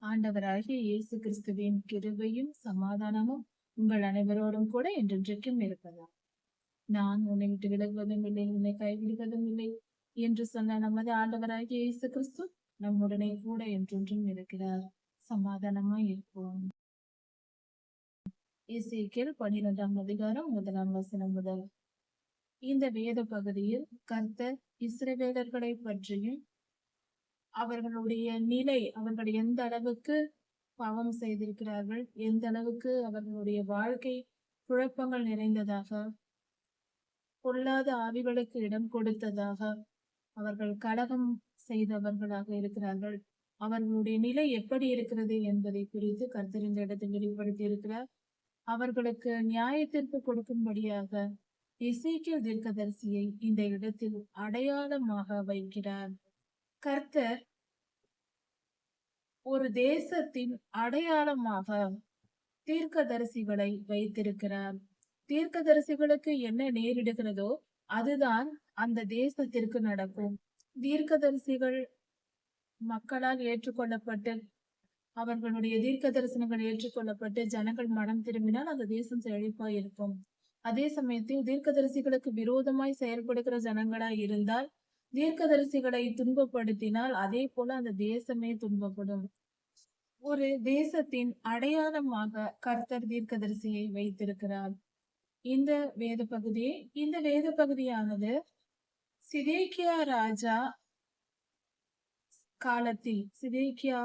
ஆண்டவராகிய இயேசு கிறிஸ்துவின் கிருபையும் சமாதானமும் உங்கள் அனைவரோடும் கூட என்றென்றைக்கும் இருப்பதா. நான் உன்னை விட்டு விலகுவதும் இல்லை, உன்னை கைவிடுவதும் இல்லை என்று சொன்ன நமது ஆண்டவராகிய இயேசு கிறிஸ்து நம்முடனே கூட என்றென்றும் இருக்கிறார். சமாதானமாய் இருப்போம். எசேக்கியேல் 12ஆம் அதிகாரம் 1ஆம் வசனம் முதல். இந்த வேத பகுதியில் கர்த்தர் இஸ்ரவேலர்களை பற்றியும் அவர்களுடைய நிலை, அவர்கள் எந்த அளவுக்கு பாவம் செய்திருக்கிறார்கள், எந்த அளவுக்கு அவர்களுடைய வாழ்க்கை குழப்பங்கள் நிறைந்ததாக, பொல்லாத ஆவிகளுக்கு இடம் கொடுத்ததாக, அவர்கள் கலகம் செய்தவர்களாக இருக்கிறார்கள், அவர்களுடைய நிலை எப்படி இருக்கிறது என்பதை குறித்து கர்த்தர் இந்த இடத்தில் வெளிப்படுத்தி இருக்கிறார். அவர்களுக்கு நியாயத்திற்கு கொடுக்கும்படியாக எசேக்கியேல் தீர்க்கதரிசியை இந்த இடத்தில் அடையாளமாக வைக்கிறார். கர்த்தர் ஒரு தேசத்தின் அடையாளமாக தீர்க்கதரிசிகளை வைத்திருக்கிறார். தீர்க்கதரிசிகளுக்கு என்ன நேரிடுகிறதோ அதுதான் அந்த தேசத்திற்கு நடக்கும். தீர்க்கதரிசிகள் மக்களால் ஏற்றுக்கொள்ளப்பட்டு அவர்களுடைய தீர்க்க தரிசனங்கள் ஏற்றுக்கொள்ளப்பட்டு ஜனங்கள் மனம் திரும்பினால் அந்த தேசம் செழிப்பாய் இருக்கும். அதே சமயத்தில் தீர்க்கதரிசிகளுக்கு விரோதமாய் செயல்படுகிற ஜனங்களாய் இருந்தால், தீர்க்கதரிசிகளை துன்பப்படுத்தினால் அதே போல அந்த தேசமே துன்பப்படும். ஒரு தேசத்தின் அடையாளமாக கர்த்தர் தீர்க்கதரிசியை வைத்திருக்கிறார். இந்த வேத பகுதியானது சிதேக்கியா ராஜா காலத்தில் சிதேக்கியா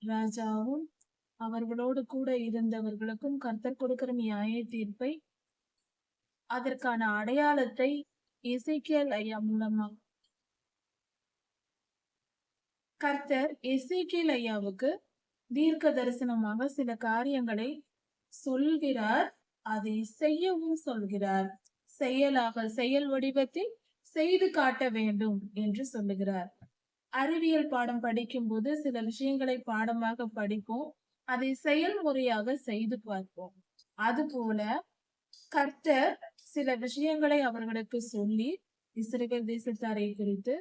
ராஜாவும் அவர்களோடு கூட இருந்தவர்களுக்கும் கர்த்தர் கொடுக்கிற நியாய தீர்ப்பை, அதற்கான அடையாளத்தை எசேக்கியேல் ஐயா மூலமா கர்த்தர் எசேக்கியேல் ஐயாவுக்கு தீர்க்க தரிசனமாக சில காரியங்களை சொல்கிறார். அதை செய்யவும் சொல்கிறார். செயல் வடிவத்தில் செய்து காட்ட வேண்டும் என்று சொல்லுகிறார். அறிவியல் பாடம் படிக்கும் போது சில விஷயங்களை பாடமாக படிப்போம், அதை செயல்முறையாக செய்து பார்ப்போம். அதுபோல கர்த்தர் சில விஷயங்களை அவர்களுக்கு சொல்லி, இஸ்ரவேல் தேசத்தாரை குறித்து,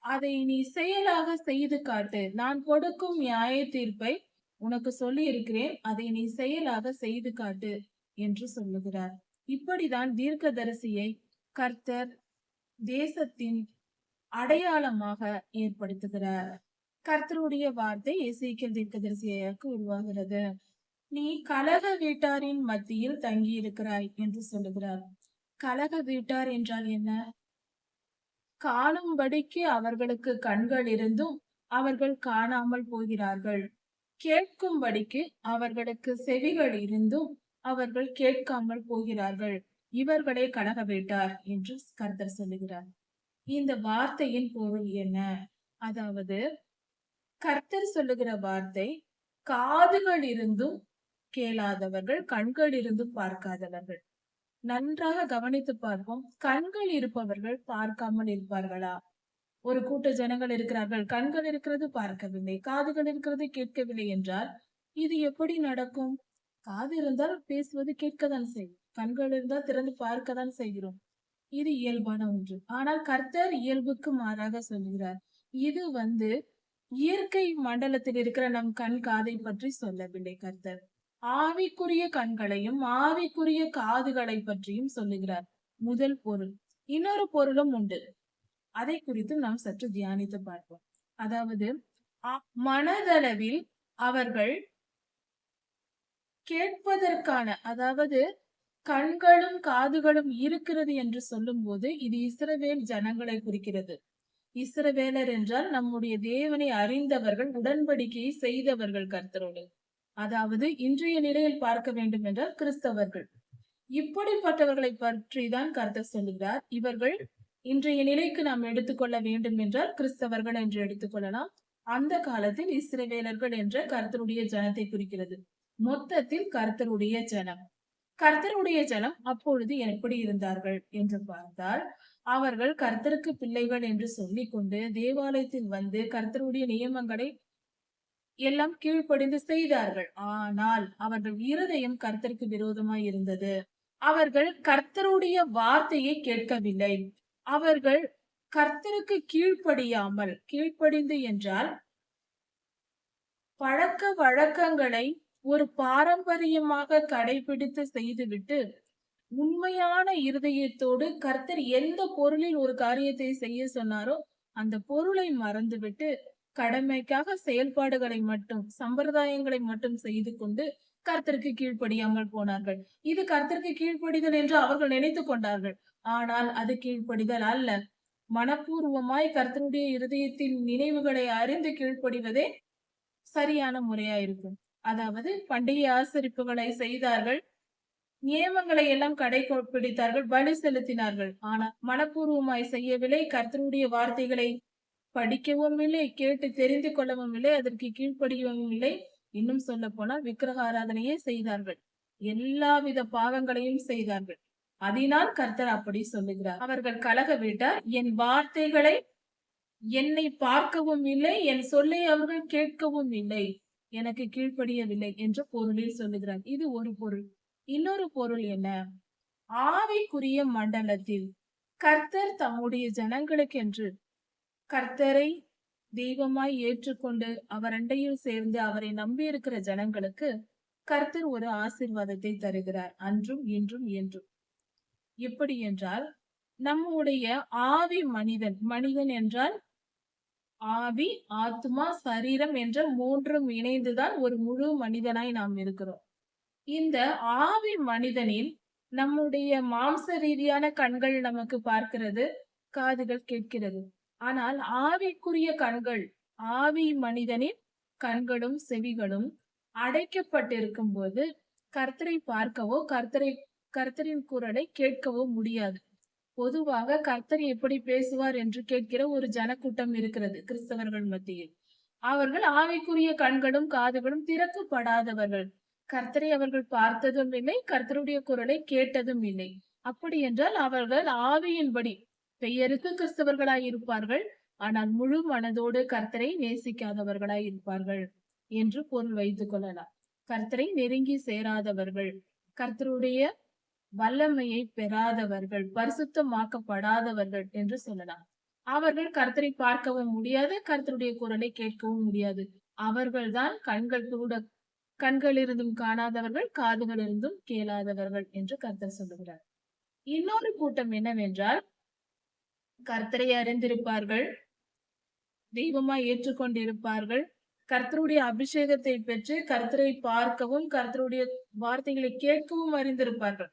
அதை நீ செயலாக செய்து காட்டு, நான் கொடுக்கும் நியாய தீர்ப்பை உனக்கு சொல்லி இருக்கிறேன், அதை நீ செயலாக செய்து காட்டு என்று சொல்லுகிறார். இப்படிதான் தீர்க்கதரிசியை கர்த்தர் தேசத்தின் அடையாளமாக ஏற்படுத்துகிறார். கர்த்தருடைய வார்த்தை எசேக்கியேல் தீர்க்கதரிசியாக்கு உருவாகிறது. நீ கலக வீட்டாரின் மத்தியில் தங்கி இருக்கிறாய் என்று சொல்லுகிறார். கலக வீட்டார் என்றால் என்ன? காணும்படிக்கு அவர்களுக்கு கண்கள் இருந்தும் அவர்கள் காணாமல் போகிறார்கள், கேட்கும்படிக்கு அவர்களுக்கு செவிகள் இருந்தும் அவர்கள் கேட்காமல் போகிறார்கள், இவர்களே கலக வீட்டார் என்று கர்த்தர் சொல்லுகிறார். இந்த வார்த்தையின் பொருள் என்ன? அதாவது கர்த்தர் சொல்லுகிற வார்த்தை, காதுகள் இருந்தும் கேளாதவர்கள், கண்கள் இருந்தும் பார்க்காதவர்கள். நன்றாக கவனித்து பார்ப்போம். கண்கள் இருப்பவர்கள் பார்க்காமல் இருப்பார்களா? ஒரு கூட்ட ஜனங்கள் இருக்கிறார்கள், கண்கள் இருக்கிறது பார்க்கவில்லை, காதுகள் இருக்கிறது கேட்கவில்லை என்றால் இது எப்படி நடக்கும்? காது இருந்தால் பேசுவது கேட்கத்தான் செய்யும், கண்கள் இருந்தால் திறந்து பார்க்கத்தான் செய்கிறோம். இது இயல்பான ஒன்று. ஆனால் கர்த்தர் இயல்புக்கு மாறாக சொல்கிறார். இது இயற்கை மண்டலத்தில் இருக்கிற நம் கண் காதை பற்றி சொல்லவில்லை. கர்த்தர் ஆவிக்குரிய கண்களையும் ஆவிக்குரிய காதுகளை பற்றியும் சொல்லுகிறார். முதல் பொருள். இன்னொரு பொருளும் உண்டு, அதை குறித்து நாம் சற்று தியானித்து பார்ப்போம். அதாவது மனதளவில் அவர்கள் கேட்பதற்கான, அதாவது கண்களும் காதுகளும் இருக்கிறது என்று சொல்லும் போது இது இஸ்ரவேல் ஜனங்களை குறிக்கிறது. இஸ்ரவேலர் என்றால் நம்முடைய தேவனை அறிந்தவர்கள், உடன்படிக்கையை செய்தவர்கள் கர்த்தரோடு. அதாவது இன்றைய நிலையில் பார்க்க வேண்டும் என்றால் கிறிஸ்தவர்கள். இப்படிப்பட்டவர்களை பற்றி தான் கர்த்தர் சொல்லுகிறார். இவர்கள் இன்றைய நிலைக்கு நாம் எடுத்துக்கொள்ள வேண்டும் என்றால் கிறிஸ்தவர்கள் என்று எடுத்துக்கொள்ளலாம். அந்த காலத்தில் இஸ்ரவேலர்கள் என்ற கர்த்தருடைய ஜனத்தை குறிக்கிறது. மொத்தத்தில் கர்த்தருடைய ஜனம். கர்த்தருடைய ஜனம் அப்பொழுது எப்படி இருந்தார்கள் என்று பார்த்தால், அவர்கள் கர்த்தருக்கு பிள்ளைகள் என்று சொல்லிக் கொண்டு தேவாலயத்தில் வந்து கர்த்தருடைய நியமங்களை எல்லாம் கீழ்ப்படிந்து செய்தார்கள். ஆனால் அவர்கள் இருதயம் கர்த்தருக்கு விரோதமாய் இருந்தது. அவர்கள் கர்த்தருடைய வார்த்தையை கேட்கவில்லை. அவர்கள் கர்த்தருக்கு கீழ்ப்படியாமல், கீழ்ப்படிந்து என்றால் பழக்க வழக்கங்களை ஒரு பாரம்பரியமாக கடைபிடித்து செய்துவிட்டு, உண்மையான இருதயத்தோடு கர்த்தர் எந்த பொருளில் ஒரு காரியத்தை செய்ய சொன்னாரோ, அந்த பொருளை மறந்துவிட்டு, கடமைக்காக செயல்பாடுகளை மட்டும், சம்பிரதாயங்களை மட்டும் செய்து கொண்டு, கர்த்தருக்கு கீழ்ப்படியாமல் போனார்கள். இது கர்த்தருக்கு கீழ்ப்படிதல் என்று அவர்கள் நினைத்துக் கொண்டார்கள். ஆனால் அது கீழ்ப்படிதல் அல்ல. மனப்பூர்வமாய் கர்த்தருடைய இருதயத்தின் நினைவுகளை அறிந்து கீழ்ப்படிவதே சரியான முறையா இருக்கும். அதாவது பண்டிகை ஆசரிப்புகளை செய்தார்கள். நியமங்களை எல்லாம் பிடித்தார்கள், பலி செலுத்தினார்கள். ஆனால் மனப்பூர்வமாய் செய்யவில்லை. கர்த்தருடைய வார்த்தைகளை படிக்கவும் இல்லை, கேட்டு தெரிந்து கொள்ளவும் இல்லை, அதற்கு கீழ்ப்படியவும் இல்லை. இன்னும் சொல்ல போனால் விக்கிரக ஆராதனையே செய்தார்கள். எல்லாவித பாவங்களையும் செய்தார்கள். அதனால் கர்த்தர் அப்படி சொல்லுகிறார். அவர்கள் கலக வீட்டார், என் வார்த்தைகளை என்னை பார்க்கவும் இல்லை, என் சொல்லை அவர்கள் கேட்கவும் இல்லை, எனக்கு கீழ்ப்படியவில்லை என்ற பொருளில் சொல்லுகிறார். இது ஒரு பொருள். இன்னொரு பொருள் என்ன? ஆவிக்குரிய மண்டலத்தில் கர்த்தர் தம்முடைய ஜனங்களுக்கென்று கர்த்தரை தெய்வமாய் ஏற்றுக்கொண்டு அவர் அண்டையில் சேர்ந்து அவரை நம்பி இருக்கிற ஜனங்களுக்கு கர்த்தர் ஒரு ஆசீர்வாதத்தை தருகிறார், அன்றும் இன்றும் என்றும். எப்படி என்றால், நம்முடைய ஆவி மனிதன், மனிதன் என்றால் ஆவி, ஆத்மா, சரீரம் என்ற மூன்றும் இணைந்துதான் ஒரு முழு மனிதனாய் நாம் இருக்கிறோம். இந்த ஆவி மனிதனில் நம்முடைய மாம்ச ரீதியான கண்கள் நமக்கு பார்க்கிறது, காதுகள் கேட்கிறது. ஆனால் ஆவிக்குரிய கண்கள், ஆவி மனிதனின் கண்களும் செவிகளும் அடைக்கப்பட்டிருக்கும் போது கர்த்தரை பார்க்கவோ கர்த்தரின் குரலை கேட்கவோ முடியாது. பொதுவாக கர்த்தர் எப்படி பேசுவார் என்று கேட்கிற ஒரு ஜனக்கூட்டம் இருக்கிறது கிறிஸ்தவர்கள் மத்தியில். அவர்கள் ஆவிக்குரிய கண்களும் காதுகளும் திறக்கப்படாதவர்கள். கர்த்தரை அவர்கள் பார்த்ததும் இல்லை, கர்த்தருடைய குரலை கேட்டதும் இல்லை. அப்படி என்றால் அவர்கள் ஆவியின்படி பெயருக்கு கிறிஸ்தவர்களாய் இருப்பார்கள், ஆனால் முழு மனதோடு கர்த்தரை நேசிக்காதவர்களாய் இருப்பார்கள் என்று பொருள் வைத்துக் கொள்ளலாம். கர்த்தரை நெருங்கி சேராதவர்கள், கர்த்தருடைய வல்லமையை பெறாதவர்கள், பரிசுத்தமாக்கப்படாதவர்கள் என்று சொல்லலாம். அவர்கள் கர்த்தரை பார்க்கவும் முடியாது, கர்த்தருடைய குரலை கேட்கவும் முடியாது. அவர்கள்தான் கண்கள் இருந்தும் காணாதவர்கள், காதுகள் இருந்தும் கேளாதவர்கள் என்று கர்த்தர் சொல்லுகிறார். இன்னொரு கூட்டம் என்னவென்றால், கர்த்தரை அறிந்திருப்பார்கள், தெய்வமாய் ஏற்றுக்கொண்டிருப்பார்கள், கர்த்தருடைய அபிஷேகத்தை பெற்று கர்த்தரை பார்க்கவும் கர்த்தருடைய வார்த்தைகளை கேட்கவும் அறிந்திருப்பார்கள்.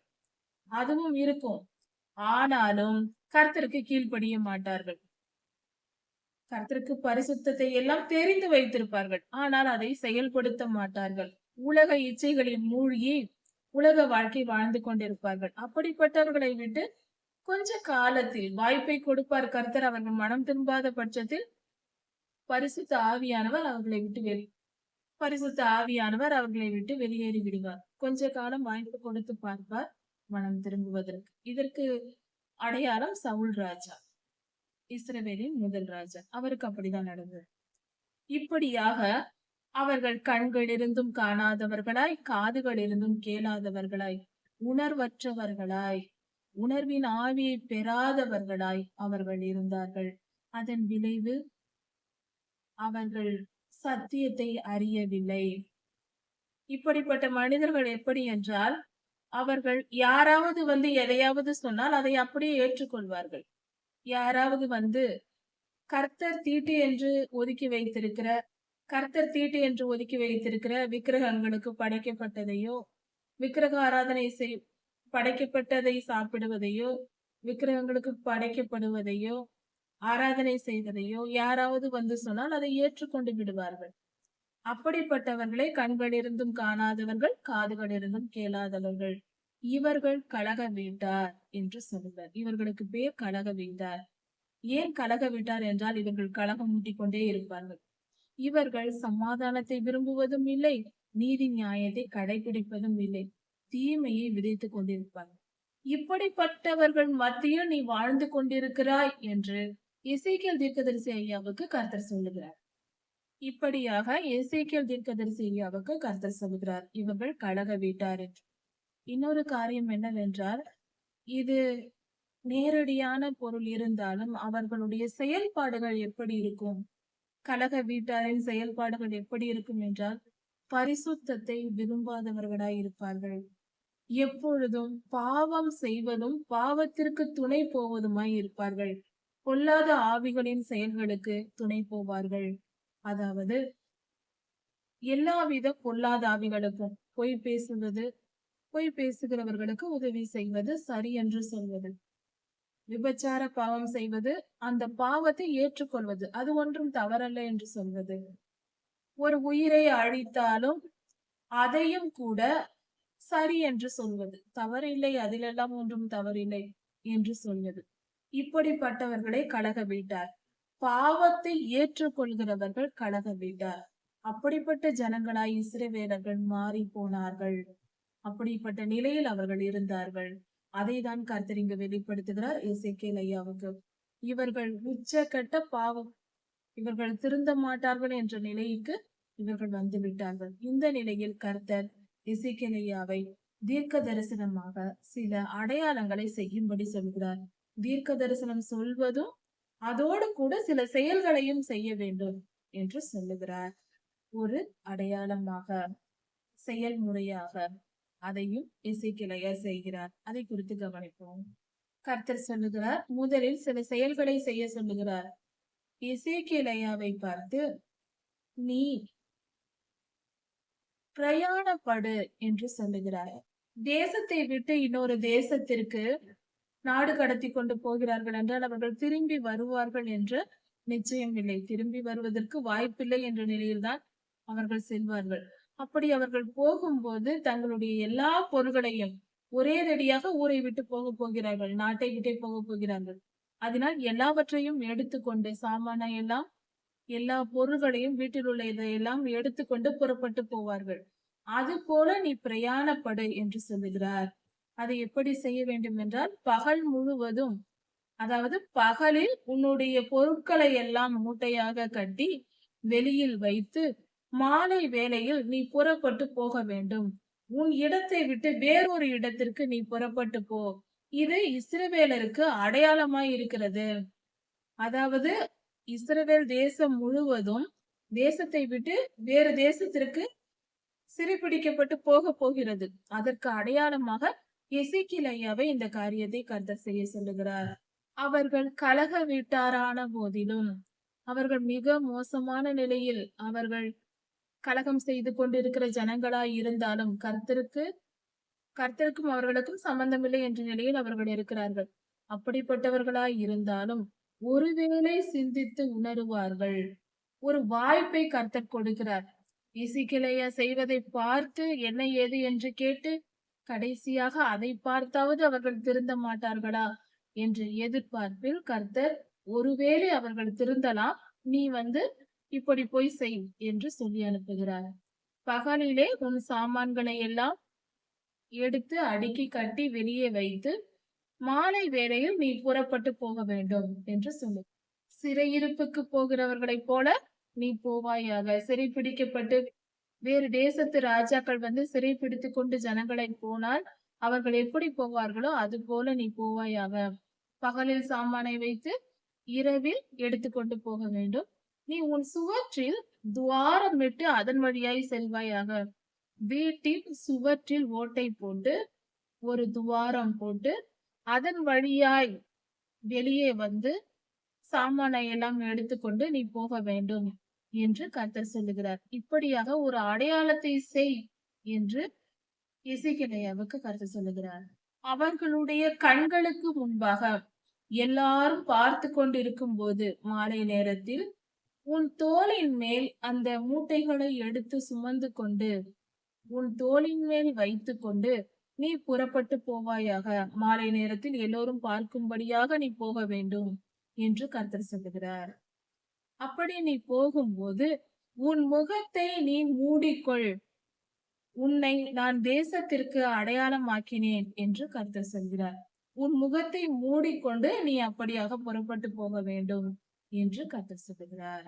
அதுவும் இருக்கும். ஆனாலும் கர்த்தருக்கு கீழ்ப்படிய மாட்டார்கள். கர்த்தருக்கு பரிசுத்தத்தை எல்லாம் தெரிந்து வைத்திருப்பார்கள், ஆனால் அதை செயல்படுத்த மாட்டார்கள். உலக இச்சைகளில் மூழ்கி உலக வாழ்க்கை வாழ்ந்து கொண்டிருப்பார்கள். அப்படிப்பட்டவர்களை விட்டு கொஞ்ச காலத்தில் வாய்ப்பை கொடுப்பார் கர்த்தர். அவர்கள் மனம் திரும்பாத பட்சத்தில் பரிசுத்த ஆவியானவர் அவர்களை விட்டு வெளியேறி விடுவார். கொஞ்ச காலம் வாய்ப்பு கொடுத்து பார்ப்பார் மனம் திரும்புவதற்கு. இதற்கு அடையாளம் சவுல் ராஜா, இஸ்ரவேலின் முதல் ராஜா. அவருக்கு அப்படிதான் நடந்தது. இப்படியாக அவர்கள் கண்கள் இருந்தும் காணாதவர்களாய், காதுகள் இருந்தும் கேளாதவர்களாய், உணர்வற்றவர்களாய், உணர்வின் ஆவியை பெறாதவர்களாய் அவர்கள் இருந்தார்கள். அதன் விளைவு அவர்கள் சத்தியத்தை அறியவில்லை. இப்படிப்பட்ட மனிதர்கள் எப்படி என்றால், அவர்கள் யாராவது வந்து எதையாவது சொன்னால் அதை அப்படியே ஏற்றுக்கொள்வார்கள். யாராவது வந்து கர்த்தர் தீட்டு என்று ஒதுக்கி வைத்திருக்கிற விக்கிரகங்களுக்கு படைக்கப்பட்டதையோ, விக்கிரக ஆராதனை படைக்கப்பட்டதை சாப்பிடுவதையோ, விக்கிரகங்களுக்கு படைக்கப்படுவதையோ, ஆராதனை செய்வதையோ யாராவது வந்து சொன்னால் அதை ஏற்றுக்கொண்டு விடுவார்கள். அப்படிப்பட்டவர்களை கண்கள் இருந்தும் காணாதவர்கள், காதுகள் இருந்தும் கேளாதவர்கள். இவர்கள் கலக வீட்டார் என்று சொல்லுவார். இவர்களுக்கு பேர் கலக வீட்டார். ஏன் கலக வீட்டார் என்றால், இவர்கள் கலகம் மூட்டிக் கொண்டே இருப்பார்கள். இவர்கள் சமாதானத்தை விரும்புவதும் இல்லை, நீதி நியாயத்தை கடைபிடிப்பதும் இல்லை, தீமையை விதைத்துக் கொண்டிருப்பார்கள். இப்படிப்பட்டவர்கள் மத்தியில் நீ வாழ்ந்து கொண்டிருக்கிறாய் என்று எசேக்கியேல் தீர்க்கதரிசி ஐயாவுக்கு கர்த்தர் சொல்லுகிறார். இப்படியாக எசேக்கியேல் தீர்க்கதரிசி ஐயாவுக்கு கர்த்தர் சொல்லுகிறார், இவர்கள் கலக வீட்டார் என்று. இன்னொரு காரியம் என்னவென்றால், இது நேரடியான பொருள் இருந்தாலும் அவர்களுடைய செயல்பாடுகள் எப்படி இருக்கும் கலக வீட்டாரின் செயல்பாடுகள் எப்படி இருக்கும் என்றால் பரிசுத்தத்தை விரும்பாதவர்களாய் இருப்பார்கள். எப்பொழுதும் பாவம் செய்வதும் பாவத்திற்கு துணை போவதுமாய் இருப்பார்கள். பொல்லாத ஆவிகளின் செயல்களுக்கு துணை போவார்கள். அதாவது எல்லாவித பொல்லாத ஆவிகளுக்கும் பொய் பேசுகிறவர்களுக்கு உதவி செய்வது, சரி என்று சொல்வது, விபச்சார பாவம் செய்வது, அந்த பாவத்தை ஏற்றுக்கொள்வது, அது ஒன்றும் தவறல்ல என்று சொல்வது, ஒரு உயிரை அழித்தாலும் அதையும் கூட சரி என்று சொல்வது, தவறில்லை, அதிலெல்லாம் ஒன்றும் தவறில்லை என்று சொல்வது, இப்படிப்பட்டவர்களே கலக வீட்டார். பாவத்தை ஏற்றுக்கொள்கிறவர்கள் கலக வீட்டார். அப்படிப்பட்ட ஜனங்களாய் இஸ்ரவேலர்கள் மாறி போனார்கள். அப்படிப்பட்ட நிலையில் அவர்கள் இருந்தார்கள். அதை தான் கர்த்தர் இங்கு வெளிப்படுத்துகிறார் எசேக்கியேல் ஐயாவுக்கு. இவர்கள் உச்சக்கட்ட பாவம், இவர்கள் திருந்த மாட்டார்கள் என்ற நிலைக்கு இவர்கள் வந்து விட்டார்கள். இந்த நிலையில் கர்த்தர் எசேக்கியேல் ஐயாவை தீர்க்க தரிசனமாக சில அடையாளங்களை செய்யும்படி சொல்கிறார். தீர்க்க தரிசனம் சொல்வதும் அதோடு கூட சில செயல்களையும் செய்ய வேண்டும் என்று சொல்லுகிறார். ஒரு அடையாளமாக, செயல்முறையாக அதையும் எசேக்கியேல் ஐயா செய்கிறார். அதை குறித்து கவனிப்போம். கர்த்தர் சொல்லுகிறார், முதலில் சில செயல்களை செய்ய சொல்லுகிறார். எசேக்கியேல் ஐயாவை பார்த்து, நீ பிரயாணப்படு என்று சொல்லுகிறார். தேசத்தை விட்டு இன்னொரு தேசத்திற்கு நாடு கடத்தி கொண்டு போகிறார்கள் என்றால் அவர்கள் திரும்பி வருவார்கள் என்று நிச்சயம் இல்லை. திரும்பி வருவதற்கு வாய்ப்பில்லை என்ற நிலையில்தான் அவர்கள் செல்வார்கள். அப்படி அவர்கள் போகும்போது தங்களுடைய எல்லா பொருள்களையும் ஒரேதடியாக ஊரை விட்டு போகிறார்கள், நாட்டை விட்டே போகிறார்கள். அதனால் எல்லாவற்றையும் எடுத்துக்கொண்டு, சாமான எல்லாம், எல்லா பொருள்களையும், வீட்டில் உள்ள இதையெல்லாம் எடுத்துக்கொண்டு புறப்பட்டு போவார்கள். அது போல நீ பிரயாணப்படு என்று சொல்லுகிறார். அதை எப்படி செய்ய வேண்டும் என்றால், பகல் முழுவதும், அதாவது பகலில் உன்னுடைய பொருட்களை எல்லாம் மூட்டையாக கட்டி வெளியில் வைத்து மாலை வேளையில் நீ புறப்பட்டு போக வேண்டும். உன் இடத்தை விட்டு வேறொரு இடத்திற்கு நீ புறப்பட்டு போ. இது இஸ்ரவேலருக்கு அடையாளமாய் இருக்கிறது. அதாவது இஸ்ரவேல் தேசம் முழுவதும் தேசத்தை விட்டு வேறு தேசத்திற்கு சிறைப்பிடிக்கப்பட்டு போக போகிறது. அதற்கு அடையாளமாக எசேக்கியேல் ஐயாவை இந்த காரியத்தை கர்த்தர் செய்ய சொல்லுகிறார். அவர்கள் கலக வீட்டாரான போதிலும், அவர்கள் மிக மோசமான நிலையில் அவர்கள் கலகம் செய்து கொண்டிருக்கிற ஜனங்களாய் இருந்தாலும் கர்த்தருக்கும் அவர்களுக்கும் சம்பந்தமில்லை என்ற நிலையில் அவர்கள் இருக்கிறார்கள். அப்படிப்பட்டவர்களாய் இருந்தாலும் ஒருவேளை சிந்தித்து உணருவார்கள். ஒரு வாய்ப்பை கர்த்தர் கொடுக்கிறார். எசேக்கியேல் ஐயா செய்வதை பார்த்து என்ன ஏது என்று கேட்டு கடைசியாக அதை பார்த்தாவது அவர்கள் திருந்த மாட்டார்களா என்ற எதிர்பார்ப்பில் கர்த்தர், ஒருவேளை அவர்கள் திருந்தலாம், நீ இப்படி போய் செய் என்று சொல்லி அனுப்புகிறார். பகலிலே உன் சாமான்களை எல்லாம் எடுத்து அடுக்கி கட்டி வெளியே வைத்து மாலை வேளையில் நீ புறப்பட்டு போக வேண்டும் என்று சொல்லு. சிறையிருப்புக்கு போகிறவர்களைப் போல நீ போவாயாக. சிறைப்பிடிக்கப்பட்டு வேறு தேசத்து ராஜாக்கள் சிறைப்பிடித்து கொண்டு ஜனங்களை போனால் அவர்கள் எப்படி போவார்களோ அது போல நீ போவாயாக. பகலில் சாமானை வைத்து இரவில் எடுத்துக்கொண்டு போக வேண்டும். நீ உன் சுவற்றில் துவாரம் விட்டு அதன் வழியாய் செல்வாயாக. வீட்டின் சுவற்றில் ஓட்டை போட்டு ஒரு துவாரம் போட்டு அதன் வழியாய் வெளியே சாமானை எல்லாம் எடுத்துக்கொண்டு நீ போக வேண்டும் என்று கர்த்தர் சொல்லுகிறார். இப்படியாக ஒரு அடையாளத்தை செய் என்று எசேக்கியேல் ஐயாவுக்கு கர்த்தர் சொல்லுகிறார். அவர்களுடைய கண்களுக்கு முன்பாக எல்லாரும் பார்த்து கொண்டிருக்கும் போது மாலை நேரத்தில் உன் தோளின் மேல் அந்த மூட்டைகளை எடுத்து சுமந்து கொண்டு உன் தோளின் மேல் வைத்து கொண்டு நீ புறப்பட்டு போவாயாக. மாலை நேரத்தில் எல்லோரும் பார்க்கும்படியாக நீ போக வேண்டும் என்று கர்த்தர் சொல்லுகிறார். அப்படி நீ போகும்போது உன் முகத்தை நீ மூடிக்கொள், உன்னை நான் தேசத்திற்கு அடையாளமாக்கினேன் என்று கர்த்தர் சொல்கிறார். உன் முகத்தை மூடிக்கொண்டு நீ அப்படியாக புறப்பட்டு போக வேண்டும் என்று கர்த்தர் சொல்லுகிறார்.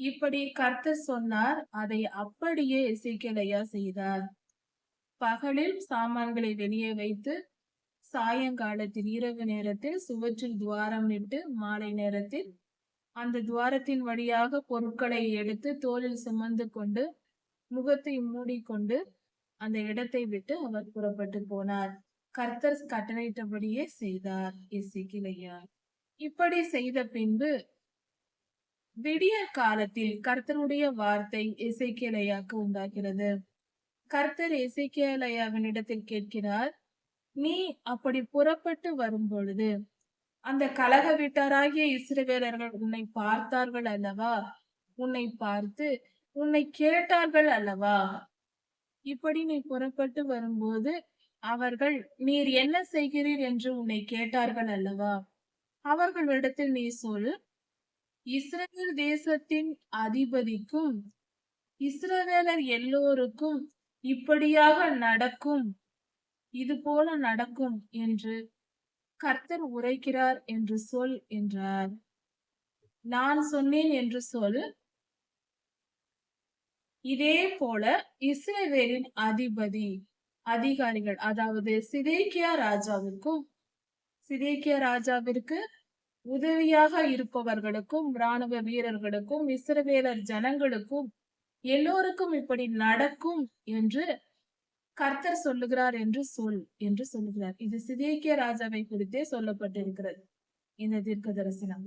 இப்படி கர்த்தர் சொன்னார். அதை அப்படியே எசேக்கியேல் ஐயா செய்தார். பகலில் சாமான்களை வெளியே வைத்து சாயங்காலத்தில் இரவு நேரத்தில் சுவற்றில் துவாரம் இட்டு மாலை நேரத்தில் அந்த துவாரத்தின் வழியாக பொருட்களை எடுத்து தோளில் சுமந்து கொண்டு முகத்தை மூடிக்கொண்டு அந்த இடத்தை விட்டு அவர் புறப்பட்டு போனார். கர்த்தர் கட்டளையிட்டபடியே செய்தார் எசேக்கியா. இப்படி செய்த பின்பு விடிய காலத்தில் கர்த்தருடைய வார்த்தை எசேக்கியாவுக்கு உண்டாகிறது. கர்த்தர் எசேக்கியாவினிடத்தில் கேட்கிறார், நீ அப்படி புறப்பட்டு வரும் பொழுது அந்த கலக வீட்டாராகிய இஸ்ரவேலர்கள் உன்னை பார்த்தார்கள் அல்லவா? உன்னை பார்த்து உன்னை கேட்டார்கள் அல்லவா? இப்படி நீ புறப்பட்டு வரும்போது அவர்கள் நீர் என்ன செய்கிறீர் என்று உன்னை கேட்டார்கள் அல்லவா? அவர்களிடத்தில் நீ சொல், இஸ்ரவேல் தேசத்தின் அதிபதிக்கும் இஸ்ரவேலர் எல்லோருக்கும் இப்படியாக நடக்கும், இது போல நடக்கும் என்று கர்த்தர் உரைக்கிறார் என்று சொல் என்றார். நான் சொன்னேன் என்று சொல். இதே போல இஸ்ரவேலின் அதிகாரிகள், அதாவது சிதேக்கியா ராஜாவிற்கு உதவியாக இருப்பவர்களுக்கும் இராணுவ வீரர்களுக்கும் இஸ்ரவேலர் ஜனங்களுக்கும் எல்லோருக்கும் இப்படி நடக்கும் என்று கர்த்தர் சொல்லுகிறார் என்று சொல் என்று சொல்லுகிறார். இது சிதேக்கியா ராஜாவை குறித்தே சொல்லப்பட்டிருக்கிறது இந்த தீர்க்க தரிசனம்.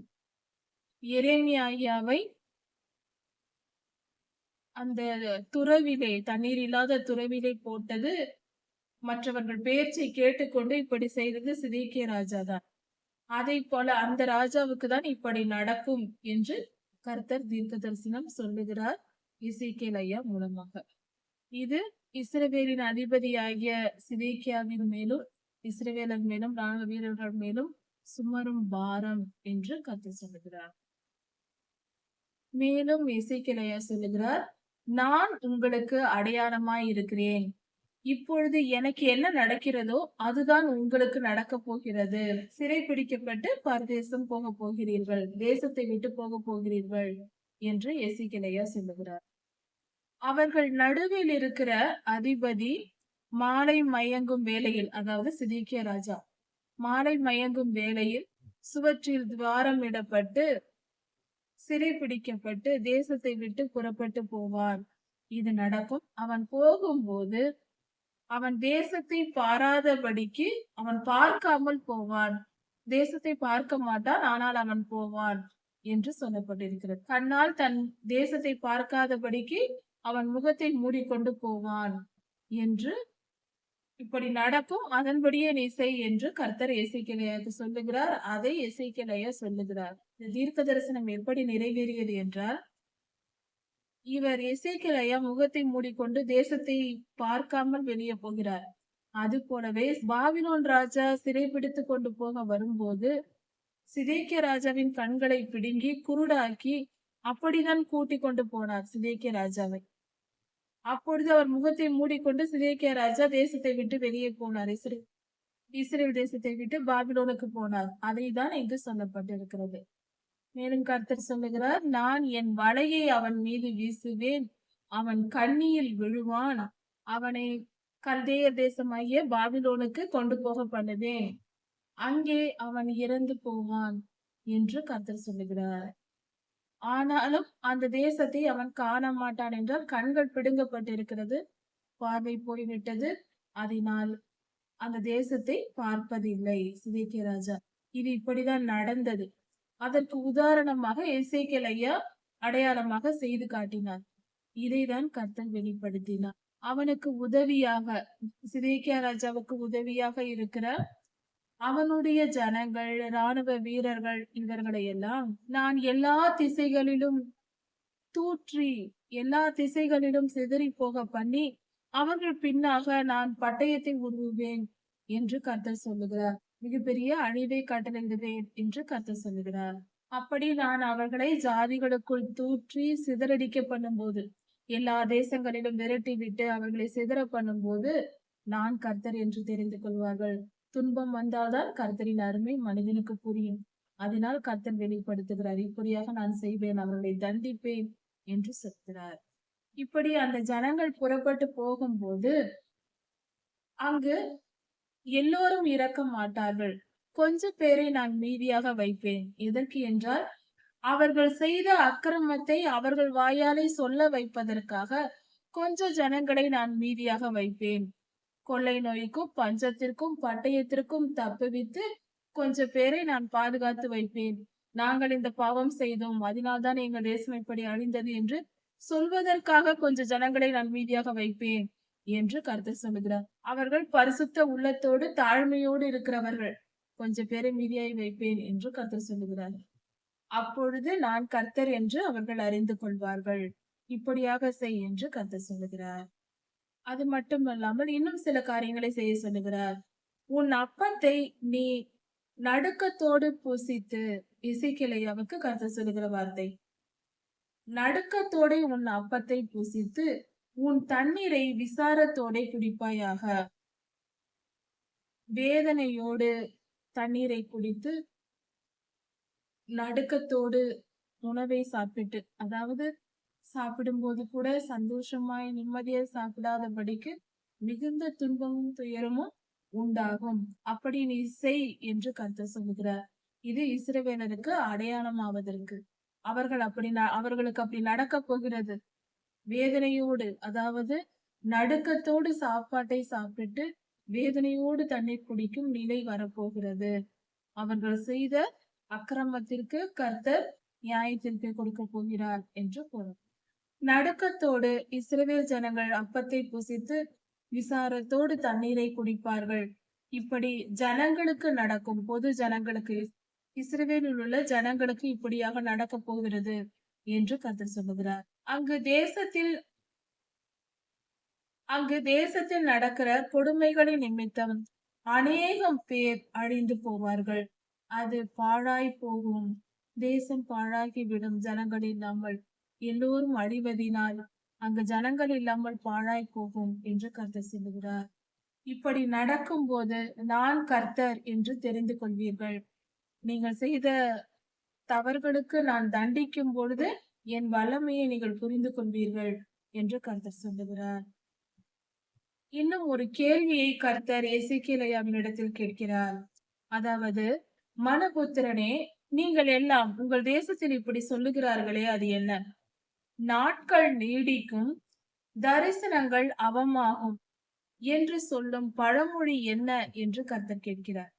எரேமியாவை அந்த துறவிலே, தண்ணீர் இல்லாத துறவிலே போட்டது மற்றவர்கள் பேச்சை கேட்டுக்கொண்டு இப்படி செய்தது சிதேக்கியா ராஜா தான். அதை போல அந்த ராஜாவுக்கு தான் இப்படி நடக்கும் என்று கர்த்தர் தீர்க்க தரிசனம் சொல்லுகிறார் எசேக்கியா மூலமாக. இது இஸ்ரவேலின் அதிபதியாகிய சிதேக்கியாவின் மேலும் இஸ்ரவேலர் மேலும் ராணுவ வீரர்கள் மேலும் சுமரும் பாரம் என்று கர்த்தர் சொல்லுகிறார். மேலும் எசேக்கியா சொல்லுகிறார், நான் உங்களுக்கு அடையாளமாய் இருக்கிறேன். இப்பொழுது எனக்கு என்ன நடக்கிறதோ அதுதான் உங்களுக்கு நடக்க போகிறது. சிறை பிடிக்கப்பட்டு பரதேசம் போக போகிறீர்கள், தேசத்தை விட்டு போக போகிறீர்கள் என்று எசேக்கியா சொல்லுகிறார். அவர்கள் நடுவில் இருக்கிற அதிபதி மாலை மயங்கும் வேளையில், அதாவது சிதேக்கியா ராஜா மாலை மயங்கும் வேளையில் சுவற்றில் துவாரம் இடப்பட்டு சிறை பிடிக்கப்பட்டு தேசத்தை விட்டு புறப்பட்டு போவான். இது நடக்கும். அவன் போகும்போது அவன் தேசத்தை பாராதபடிக்கு அவன் பார்க்காமல் போவான். தேசத்தை பார்க்க மாட்டான், ஆனால் அவன் போவான் என்று சொல்லப்பட்டிருக்கிறது. கண்ணால் தன் தேசத்தை பார்க்காதபடிக்கு அவன் முகத்தை மூடிக்கொண்டு போவான் என்று, இப்படி நடக்கும், அதன்படியே நீ செய் என்று கர்த்தர் எசேக்கியாவுக்கு சொல்லுகிறார். அதை எசேக்கியா சொல்லுகிறார். இந்த தீர்க்க தரிசனம் எப்படி நிறைவேறியது என்றால், இவர் எசேக்கியா முகத்தை மூடிக்கொண்டு தேசத்தை பார்க்காமல் வெளியே போகிறார். அது போலவே பாபிலோன் ராஜா சிறைபிடித்து கொண்டு போக வரும்போது சிதேக்கியா ராஜாவின் கண்களை பிடுங்கி குருடாக்கி அப்படிதான் கூட்டிக் கொண்டு போனார் சிதேக்கியா ராஜாவை. அப்பொழுது அவர் முகத்தை மூடிக்கொண்டு சிதேக்கியா ராஜா தேசத்தை விட்டு வெளியே போனார். இஸ்ரேல் தேசத்தை விட்டு பாபிலோனுக்கு போனார். அதை தான் இங்கு சொல்லப்பட்டிருக்கிறது. மேலும் கர்த்தர் சொல்லுகிறார், நான் என் வலையை அவன் மீது வீசுவேன், அவன் கண்ணியில் விழுவான், அவனை கல்தேயர் தேசமாகிய பாபிலோனுக்கு கொண்டு போக பண்ணுவேன், அங்கே அவன் இறந்து போவான் என்று கர்த்தர் சொல்லுகிறார். ஆனாலும் அந்த தேசத்தை அவன் காண மாட்டான் என்றால் கண்கள் பிடுங்கப்பட்டிருக்கிறது, பார்வை போய்விட்டது, அதனால் அந்த தேசத்தை பார்ப்பதில்லை சிதேக்கியா ராஜா. இது இப்படிதான் நடந்தது. அதற்கு உதாரணமாக எசேக்கியா அடையாளமாக செய்து காட்டினார். இதைதான் கர்த்தர் வெளிப்படுத்தினார். அவனுக்கு உதவியாக, சிதேக்கியா ராஜாவுக்கு உதவியாக இருக்கிற அவனுடைய ஜனங்கள், இராணுவ வீரர்கள், இவர்களை எல்லாம் நான் எல்லா திசைகளிலும் தூற்றி எல்லா திசைகளிலும் சிதறி போக பண்ணி அவர்கள் பின்னாக நான் பட்டயத்தை உருவுவேன் என்று கர்த்தர் சொல்லுகிறார். மிகப்பெரிய அழிவை கட்டளையிடுவேன் என்று கர்த்தர் சொல்லுகிறார். அப்படி நான் அவர்களை ஜாதிகளுக்குள் தூற்றி சிதறடிக்க பண்ணும்போது, எல்லா தேசங்களிலும் விரட்டி விட்டு அவர்களை சிதற பண்ணும்போது நான் கர்த்தர் என்று தெரிந்து கொள்வார்கள். துன்பம் வந்தால்தான் கர்த்தரின் அருமை மனிதனுக்கு புரியும். அதனால் கர்த்தர் வெளிப்படுத்துகிறார், இப்படியாக நான் செய்வேன், அவர்களை தண்டிப்பேன் என்று சொல்கிறார். இப்படி அந்த ஜனங்கள் புறப்பட்டு போகும்போது அங்கு எல்லோரும் இறக்க மாட்டார்கள், கொஞ்ச பேரை நான் மீதியாக வைப்பேன். எதற்கு என்றால், அவர்கள் செய்த அக்கிரமத்தை அவர்கள் வாயாலே சொல்ல வைப்பதற்காக கொஞ்சம் ஜனங்களை நான் மீதியாக வைப்பேன். கொள்ளை நோய்க்கும் பஞ்சத்திற்கும் பட்டயத்திற்கும் தப்புவித்து கொஞ்சம் பேரை நான் பாதுகாத்து வைப்பேன். நாங்கள் இந்த பாவம் செய்தோம், அதனால்தான் எங்கள் தேசம் இப்படி அழிந்தது என்று சொல்வதற்காக கொஞ்சம் ஜனங்களை நான் மீதியாக வைப்பேன் என்று கர்த்தர் சொல்லுகிறார். அவர்கள் பரிசுத்த உள்ளத்தோடு தாழ்மையோடு இருக்கிறவர்கள். கொஞ்சம் பேரை மீதியாய் வைப்பேன் என்று கர்த்தர் சொல்லுகிறார். அப்பொழுது நான் கர்த்தர் என்று அவர்கள் அறிந்து கொள்வார்கள். இப்படியாக செய் என்று கர்த்தர் சொல்லுகிறார். அது மட்டுமல்லாமல் இன்னும் சில காரியங்களை செய்ய சொல்லுகிறார். உன் அப்பத்தை நீ நடுக்கத்தோடு புசித்து, எசேக்கியேலுவுக்கு கர்த்தர் சொல்லுகிற வார்த்தை. நடுக்கத்தோட உன் அப்பத்தை புசித்து உன் தண்ணீரை விசாரத்தோட குடிப்பாயாக. வேதனையோடு தண்ணீரை குடித்து நடுக்கத்தோடு உணவை சாப்பிட்டு, அதாவது சாப்பிடும்போது கூட சந்தோஷமாய் நிம்மதியா சாப்பிடாதபடிக்கு மிகுந்த துன்பமும் துயரமும் உண்டாகும். அப்படி நீ செய் என்று கர்த்தர் சொல்லுகிறார். இது இஸ்ரவேலருக்கு அடையாளமாவதற்கு. அவர்களுக்கு அப்படி நடக்க போகிறது. வேதனையோடு, அதாவது நடுக்கத்தோடு சாப்பாட்டை சாப்பிட்டு வேதனையோடு தண்ணீர் குடிக்கும் நிலை வரப்போகிறது. அவர்கள் செய்த அக்கிரமத்திற்கு கர்த்தர் நியாயத்திற்கு கொடுக்க போகிறார் என்று பொருள். நடுக்கத்தோடு இஸ்ரவேல் ஜனங்கள் அப்பத்தை புசித்து விசாரத்தோடு தண்ணீரை குடிப்பார்கள். இப்படி ஜனங்களுக்கு நடக்கும், பொது ஜனங்களுக்கு, இஸ்ரவேலில் உள்ள ஜனங்களுக்கு இப்படியாக நடக்க போகிறது என்று கர்த்தர் சொல்லுகிறார். அங்கு தேசத்தில் நடக்கிற கொடுமைகளின் நிமித்தம் அநேகம் பேர் அழிந்து போவார்கள். அது பாழாய் போகும். தேசம் பாழாகி விடும். ஜனங்கள் இல்லாமல் எல்லோரும் அழிவதினால் அங்கு ஜனங்கள் இல்லாமல் பாழாய் போகும் என்று கர்த்தர் சொல்லுகிறார். இப்படி நடக்கும் போது நான் கர்த்தர் என்று தெரிந்து கொள்வீர்கள். நீங்கள் செய்த தவறுகளுக்கு நான் தண்டிக்கும் பொழுது என் வல்லமையை நீங்கள் புரிந்து கொள்வீர்கள் என்று கர்த்தர் சொல்லுகிறார். இன்னும் ஒரு கேள்வியை கர்த்தர் எசேக்கியேலிடத்தில் கேட்கிறார். அதாவது, மனுபுத்திரனே, நீங்கள் எல்லாம் உங்கள் தேசத்தில் இப்படி சொல்லுகிறார்களே, அது என்ன? நாட்கள் நீடிக்கும், தரிசனங்கள் அவமாகும் என்று சொல்லும் பழமொழி என்ன என்று கர்த்தர் கேட்கிறார்.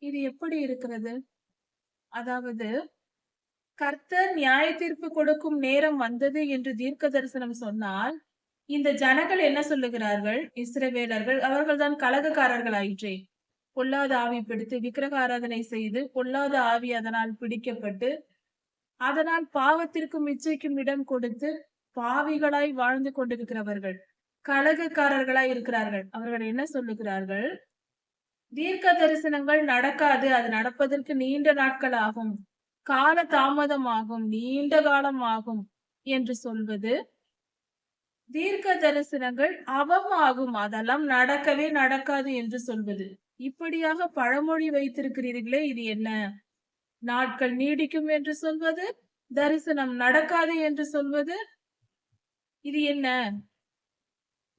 இது எப்படி இருக்கிறது? அதாவது, கர்த்தர் நியாய தீர்ப்பு கொடுக்கும் நேரம் வந்தது என்று தீர்க்க தரிசனம் சொன்னால், இந்த ஜனங்கள் என்ன சொல்லுகிறார்கள்? இஸ்ரவேலர்கள் அவர்கள்தான் கலகக்காரர்கள் ஆயிற்றே. பொல்லாத ஆவி பிடித்து விக்கிரக ஆராதனை செய்து பொல்லாத ஆவி அதனால் பிடிக்கப்பட்டு அதனால் பாவத்திற்கும் இச்சைக்கும் இடம் கொடுத்து பாவிகளாய் வாழ்ந்து கொண்டிருக்கிறவர்கள், கலகக்காரர்களாய் இருக்கிறார்கள். அவர்கள் என்ன சொல்லுகிறார்கள்? தீர்க்க தரிசனங்கள் நடக்காது, அது நடப்பதற்கு நீண்ட நாட்கள் ஆகும், கால தாமதமாகும், நீண்ட காலம் ஆகும் என்று சொல்வது. தீர்க்க தரிசனங்கள் அவமாகும், அதெல்லாம் நடக்கவே நடக்காது என்று சொல்வது. இப்படியாக பழமொழி வைத்திருக்கிறீர்களே, இது என்ன? நாட்கள் நீடிக்கும் என்று சொல்வது, தரிசனம் நடக்காது என்று சொல்வது, இது என்ன?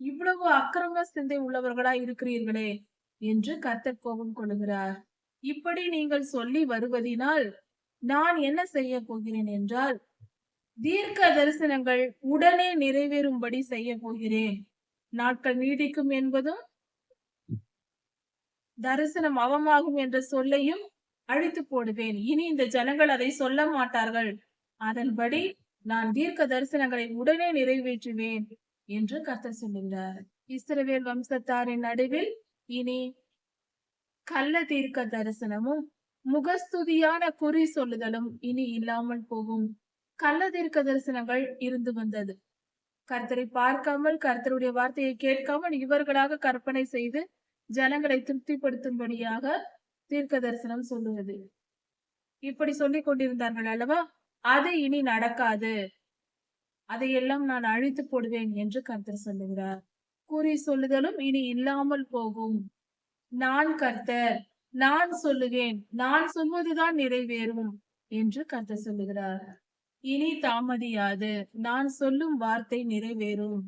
இவ்வளவு அக்கிரம சிந்தை உள்ளவர்களா இருக்கிறீர்களே என்று கர்த்தர் கோபம் கொள்கிறார். இப்படி நீங்கள் சொல்லி வருவதினால் நான் என்ன செய்ய போகிறேன் என்றால், தீர்க்க தரிசனங்கள் உடனே நிறைவேறும்படி செய்ய போகிறேன். நாட்கள் நீடிக்கும் என்பதும் தரிசனம் அவமாகும் என்ற சொல்லையும் அழித்து போடுவேன். இனி இந்த ஜனங்கள் அதை சொல்ல மாட்டார்கள். அதன்படி நான் தீர்க்க தரிசனங்களை உடனே நிறைவேற்றுவேன் என்று கர்த்தர் சொல்லுகிறார். இஸ்ரவேல் வம்சத்தாரின் நடுவில் இனி கள்ள தீர்க்க தரிசனமும் முகஸ்துதியான குறி சொல்லுதலும் இனி இல்லாமல் போகும். கள்ள தீர்க்க தரிசனங்கள் இருந்து வந்தது. கர்த்தரை பார்க்காமல், கர்த்தருடைய வார்த்தையை கேட்காமல் இவர்களாக கற்பனை செய்து ஜனங்களை திருப்திப்படுத்தும்படியாக தீர்க்க தரிசனம் சொல்லுவது. இப்படி சொல்லிக் கொண்டிருந்தார்கள் அல்லவா? அது இனி நடக்காது, அதையெல்லாம் நான் அழித்து போடுவேன் என்று கர்த்தர் சொல்லுகிறார். குறி சொல்லுதலும் இனி இல்லாமல் போகும். நான் கர்த்தர், நான் சொல்லுவேன், நான் சொல்வதுதான் நிறைவேறும் என்று கர்த்தர் சொல்லுகிறார். இனி தாமதியாது, நான் சொல்லும் வார்த்தை நிறைவேறும்.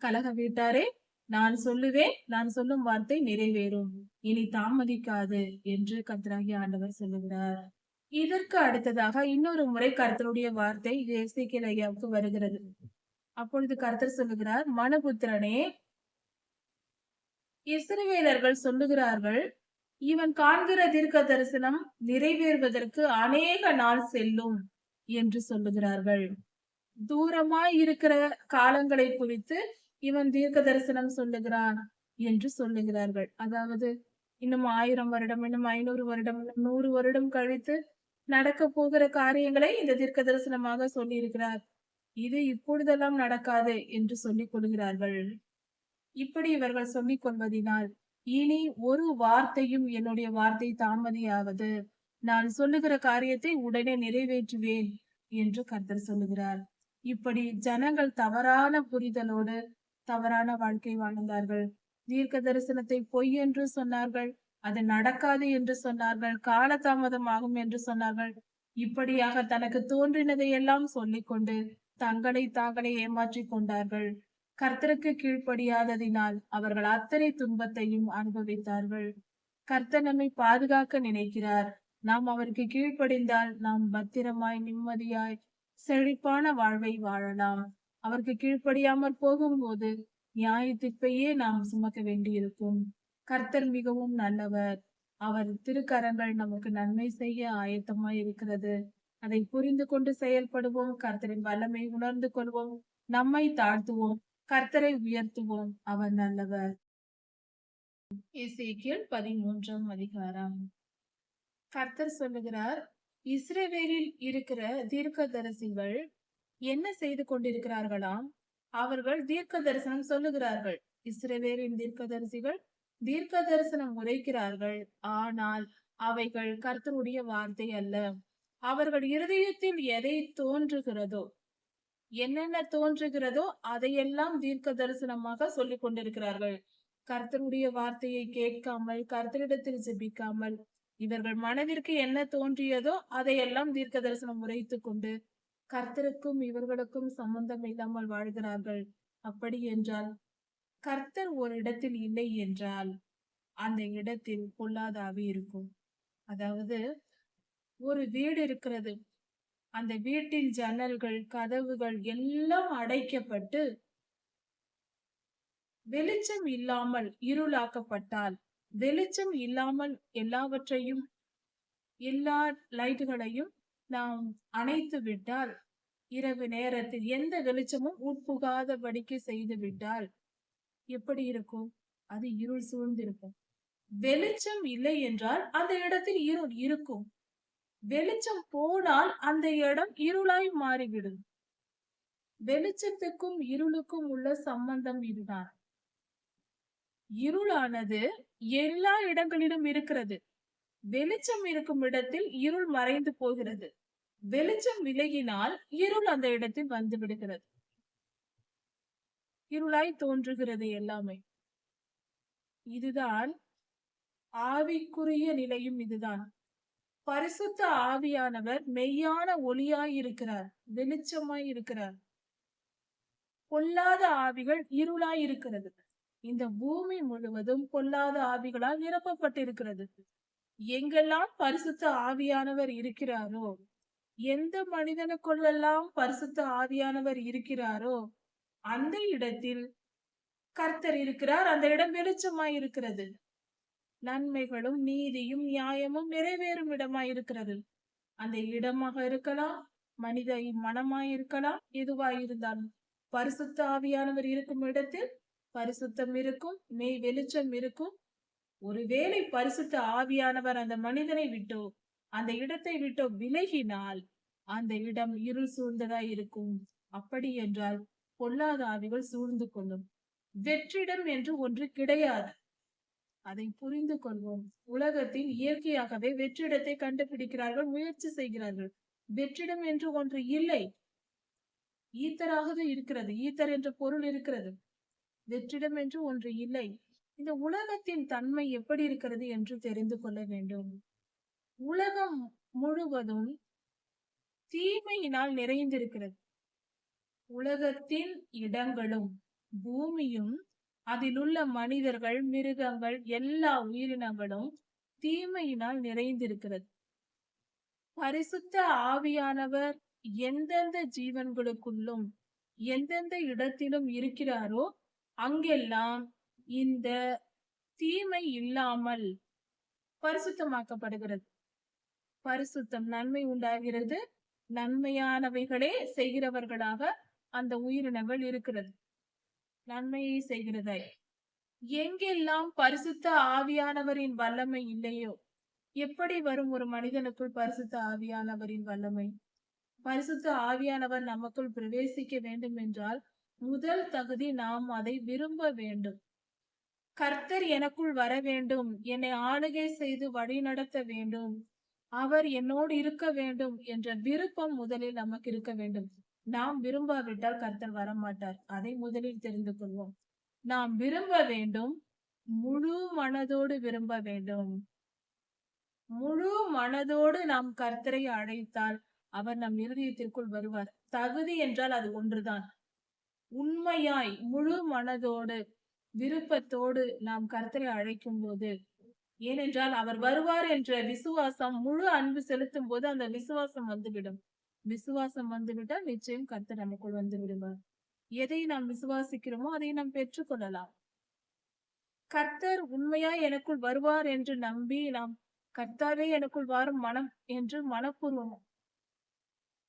கலக வீட்டாரே, நான் சொல்லுவேன், நான் சொல்லும் வார்த்தை நிறைவேறும், இனி தாமதிக்காது என்று கர்த்தராகிய ஆண்டவர் சொல்லுகிறார். இதற்கு அடுத்ததாக இன்னொரு முறை கர்த்தருடைய வார்த்தை எசேக்கியேல் ஐயாவுக்கு வருகிறது. அப்பொழுது கர்த்தர் சொல்லுகிறார், மனுபுத்திரனே, இஸ்ரவேலர்கள் சொல்லுகிறார்கள், இவன் காண்கிற தீர்க்க தரிசனம் நிறைவேறுவதற்கு அநேக நாள் செல்லும் என்று சொல்லுகிறார்கள். தூரமாய் இருக்கிற காலங்களை குறித்து இவன் தீர்க்க தரிசனம் சொல்லுகிறான் என்று சொல்லுகிறார்கள். அதாவது இன்னும் 1000 வருடம், இன்னும் 500 வருடம், இன்னும் 100 வருடம் கழித்து நடக்க போகிற காரியங்களை இந்த தீர்க்க தரிசனமாக சொல்லியிருக்கிறார். இது இப்பொழுதெல்லாம் நடக்காது என்று சொல்லிக் கொள்கிறார்கள். இப்படி இவர்கள் சொல்லிக் கொள்வதினால் இனி ஒரு வார்த்தையும் என்னுடைய வார்த்தை தாமதியாவது, நான் சொல்லுகிற காரியத்தை உடனே நிறைவேற்றுவேன் என்று கர்த்தர் சொல்லுகிறார். இப்படி ஜனங்கள் தவறான புரிதலோடு தவறான வாழ்க்கை வாழ்ந்தார்கள். தீர்க்க தரிசனத்தை பொய் என்று சொன்னார்கள், அது நடக்காது என்று சொன்னார்கள், காலதாமதமாகும் என்று சொன்னார்கள். இப்படியாக தனக்கு தோன்றினதை எல்லாம் சொல்லிக்கொண்டு தங்களை தாங்களே ஏமாற்றிக் கொண்டார்கள். கர்த்தருக்கு கீழ்ப்படியாததினால் அவர்கள் அத்தனை துன்பத்தையும் அனுபவித்தார்கள். கர்த்தர் நம்மை பாதுகாக்க நினைக்கிறார். நாம் அவருக்கு கீழ்ப்படிந்தால் நாம் பத்திரமாய் நிம்மதியாய் செழிப்பான வாழ்வை வாழலாம். அவருக்கு கீழ்ப்படியாமற் போகும்போது நியாய தீர்ப்பையே நாம் சுமக்க வேண்டியிருக்கும். கர்த்தர் மிகவும் நல்லவர். அவர் திருக்கரங்கள் நமக்கு நன்மை செய்ய ஆயத்தமாய் இருக்கிறது. அதை புரிந்து கொண்டு செயல்படுவோம். கர்த்தரின் வல்லமை உணர்ந்து கொள்வோம். நம்மை தாழ்த்துவோம். கர்த்தரை உயர்த்துவோம். அவர் நல்லவர். எசேக்கியேல் 13ஆம் அதிகாரம். கர்த்தர் சொல்லுகிறார், இஸ்ரவேலில் இருக்கிற தீர்க்கதரிசிகள் என்ன செய்து கொண்டிருக்கிறார்களாம்? அவர்கள் தீர்க்க தரிசனம் சொல்லுகிறார்கள். இஸ்ரவேலின் தீர்க்கதரிசிகள் தீர்க்க தரிசனம் உரைக்கிறார்கள். ஆனால் அவைகள் கர்த்தருடைய வார்த்தை அல்ல. அவர்கள் இருதயத்தில் எதை தோன்றுகிறதோ, என்னென்ன தோன்றுகிறதோ அதையெல்லாம் தீர்க்க தரிசனமாக சொல்லிக் கொண்டிருக்கிறார்கள். கர்த்தருடைய வார்த்தையை கேட்காமல், கர்த்தரிடத்தில் ஜெபிக்காமல், இவர்கள் மனதிற்கு என்ன தோன்றியதோ அதையெல்லாம் தீர்க்க தரிசனம் உரைத்துக் கொண்டு கர்த்தருக்கும் இவர்களுக்கும் சம்பந்தம் இல்லாமல் வாழ்கிறார்கள். அப்படி என்றால் கர்த்தர் ஒரு இடத்தில் இல்லை என்றால் அந்த இடத்தில் பொல்லாத ஆவி இருக்கும். அதாவது ஒரு வீடு இருக்கிறது, அந்த வீட்டின் ஜன்னல்கள், கதவுகள் எல்லாம் அடைக்கப்பட்டு வெளிச்சம் இல்லாமல் இருளாக்கப்பட்டால், வெளிச்சம் இல்லாமல் எல்லாவற்றையும், எல்லா லைட்டுகளையும் நாம் அணைத்து விட்டால், இரவு நேரத்தில் எந்த வெளிச்சமும் உட்புகாதபடிக்கு செய்து விட்டால் எப்படி இருக்கும்? அது இருள் சூழ்ந்திருக்கும். வெளிச்சம் இல்லை என்றால் அந்த இடத்தில் இருள் இருக்கும். வெளிச்சம் போனால் அந்த இடம் இருளாய் மாறிவிடும். வெளிச்சத்துக்கும் இருளுக்கும் உள்ள சம்பந்தம் இதுதான். இருளானது எல்லா இடங்களிலும் இருக்கிறது. வெளிச்சம் இருக்கும் இடத்தில் இருள் மறைந்து போகிறது. வெளிச்சம் விலகினால் இருள் அந்த இடத்தில் வந்து விடுகிறது. இருளாய் தோன்றுகிறது எல்லாமே. இதுதான் ஆவிக்குரிய நிலையும். இதுதான் பரிசுத்த ஆவியானவர் மெய்யான ஒளியாய் இருக்கிறார், வெளிச்சமாய் இருக்கிறார். பொல்லாத ஆவிகள் இருளாய் இருக்கிறது. இந்த பூமி முழுவதும் பொல்லாத ஆவிகளால் நிரப்பப்பட்டிருக்கிறது. எங்கெல்லாம் பரிசுத்த ஆவியானவர் இருக்கிறாரோ, எந்த மனிதனுக்குள்ளெல்லாம் பரிசுத்த ஆவியானவர் இருக்கிறாரோ அந்த இடத்தில் கர்த்தர் இருக்கிறார். அந்த இடம் வெளிச்சமாய் இருக்கிறது. நன்மைகளும் நீதியும் நியாயமும் நிறைவேறும் இடமாய் இருக்கிறது. அந்த இடமாக இருக்கலாம், மனித மனமாய் இருக்கலாம், எதுவாய் இருந்தாலும் பரிசுத்த ஆவியானவர் இருக்கும் இடத்தில் பரிசுத்தம் இருக்கும், மெய் வெளிச்சம் இருக்கும். ஒருவேளை பரிசுத்த ஆவியானவர் அந்த மனிதனை விட்டோ, அந்த இடத்தை விட்டோ விலகினால் அந்த இடம் இருள் சூழ்ந்ததாய் இருக்கும். அப்படி என்றால் பொல்லாத ஆவிகள் சூழ்ந்து கொள்ளும். வெற்றிடம் என்று ஒன்று கிடையாது. அதை புரிந்து கொள்வோம். உலகத்தில் இயற்கையாகவே வெற்றிடத்தை கண்டுபிடிக்கிறார்கள், முயற்சி செய்கிறார்கள். வெற்றிடம் என்று ஒன்று இல்லை. ஈத்தராகவே இருக்கிறது. ஈத்தர் என்ற பொருள் இருக்கிறது. வெற்றிடம் என்று ஒன்று இல்லை. இந்த உலகத்தின் தன்மை எப்படி இருக்கிறது என்று தெரிந்து கொள்ள வேண்டும். உலகம் முழுவதும் தீமையினால் நிறைந்திருக்கிறது. உலகத்தின் இடங்களும் பூமியும் அதிலுள்ள மனிதர்கள், மிருகங்கள், எல்லா உயிரினங்களும் தீமையினால் நிறைந்திருக்கிறது. பரிசுத்த ஆவியானவர் எந்தெந்த ஜீவன்களுக்குள்ளும் எந்தெந்த இடத்திலும் இருக்கிறாரோ அங்கெல்லாம் இந்த தீமை இல்லாமல் பரிசுத்தமாக்கப்படுகிறது. பரிசுத்தம் நன்மை உண்டாகிறது. நன்மையானவைகளே செய்கிறவர்களாக அந்த உயிரினங்கள் இருக்கிறது. நன்மையை செய்கிறதாய். எங்கெல்லாம் பரிசுத்த ஆவியானவரின் வல்லமை இல்லையோ, எப்படி வரும் ஒரு மனிதனுக்குள் பரிசுத்த ஆவியானவரின் வல்லமை? பரிசுத்த ஆவியானவர் நமக்குள் பிரவேசிக்க வேண்டும் என்றால் முதல் தகுதி நாம் அதை விரும்ப வேண்டும். கர்த்தர் எனக்குள் வர வேண்டும், என்னை ஆளுகை செய்து வழி நடத்த வேண்டும், அவர் என்னோடு இருக்க வேண்டும் என்ற விருப்பம் முதலில் நமக்கு இருக்க வேண்டும். நாம் விரும்பாவிட்டால் கர்த்தர் வரமாட்டார். அதை முதலில் தெரிந்து கொள்வோம். நாம் விரும்ப வேண்டும், முழு மனதோடு விரும்ப வேண்டும். முழு மனதோடு நாம் கர்த்தரை அழைத்தால் அவர் நம் இருதயத்திற்குள் வருவார். தகுதி என்றால் அது ஒன்றுதான். உண்மையாய் முழு மனதோடு விருப்பத்தோடு நாம் கர்த்தரை அழைக்கும் போது, ஏனென்றால் அவர் வருவார் என்ற விசுவாசம், முழு அன்பு செலுத்தும் போது அந்த விசுவாசம் வந்துவிடும். விசுவாசம் வந்துவிட்டால் நிச்சயம் கர்த்தர் நமக்குள் வந்து விடுவார். எதை நாம் விசுவாசிக்கிறோமோ அதை நாம் பெற்றுக்கொள்ளலாம். கர்த்தர் உண்மையாய் எனக்குள் வருவார் என்று நம்பி நாம் கர்த்தாவே எனக்குள் வாரும் மனம் என்று மனப்பூர்வம்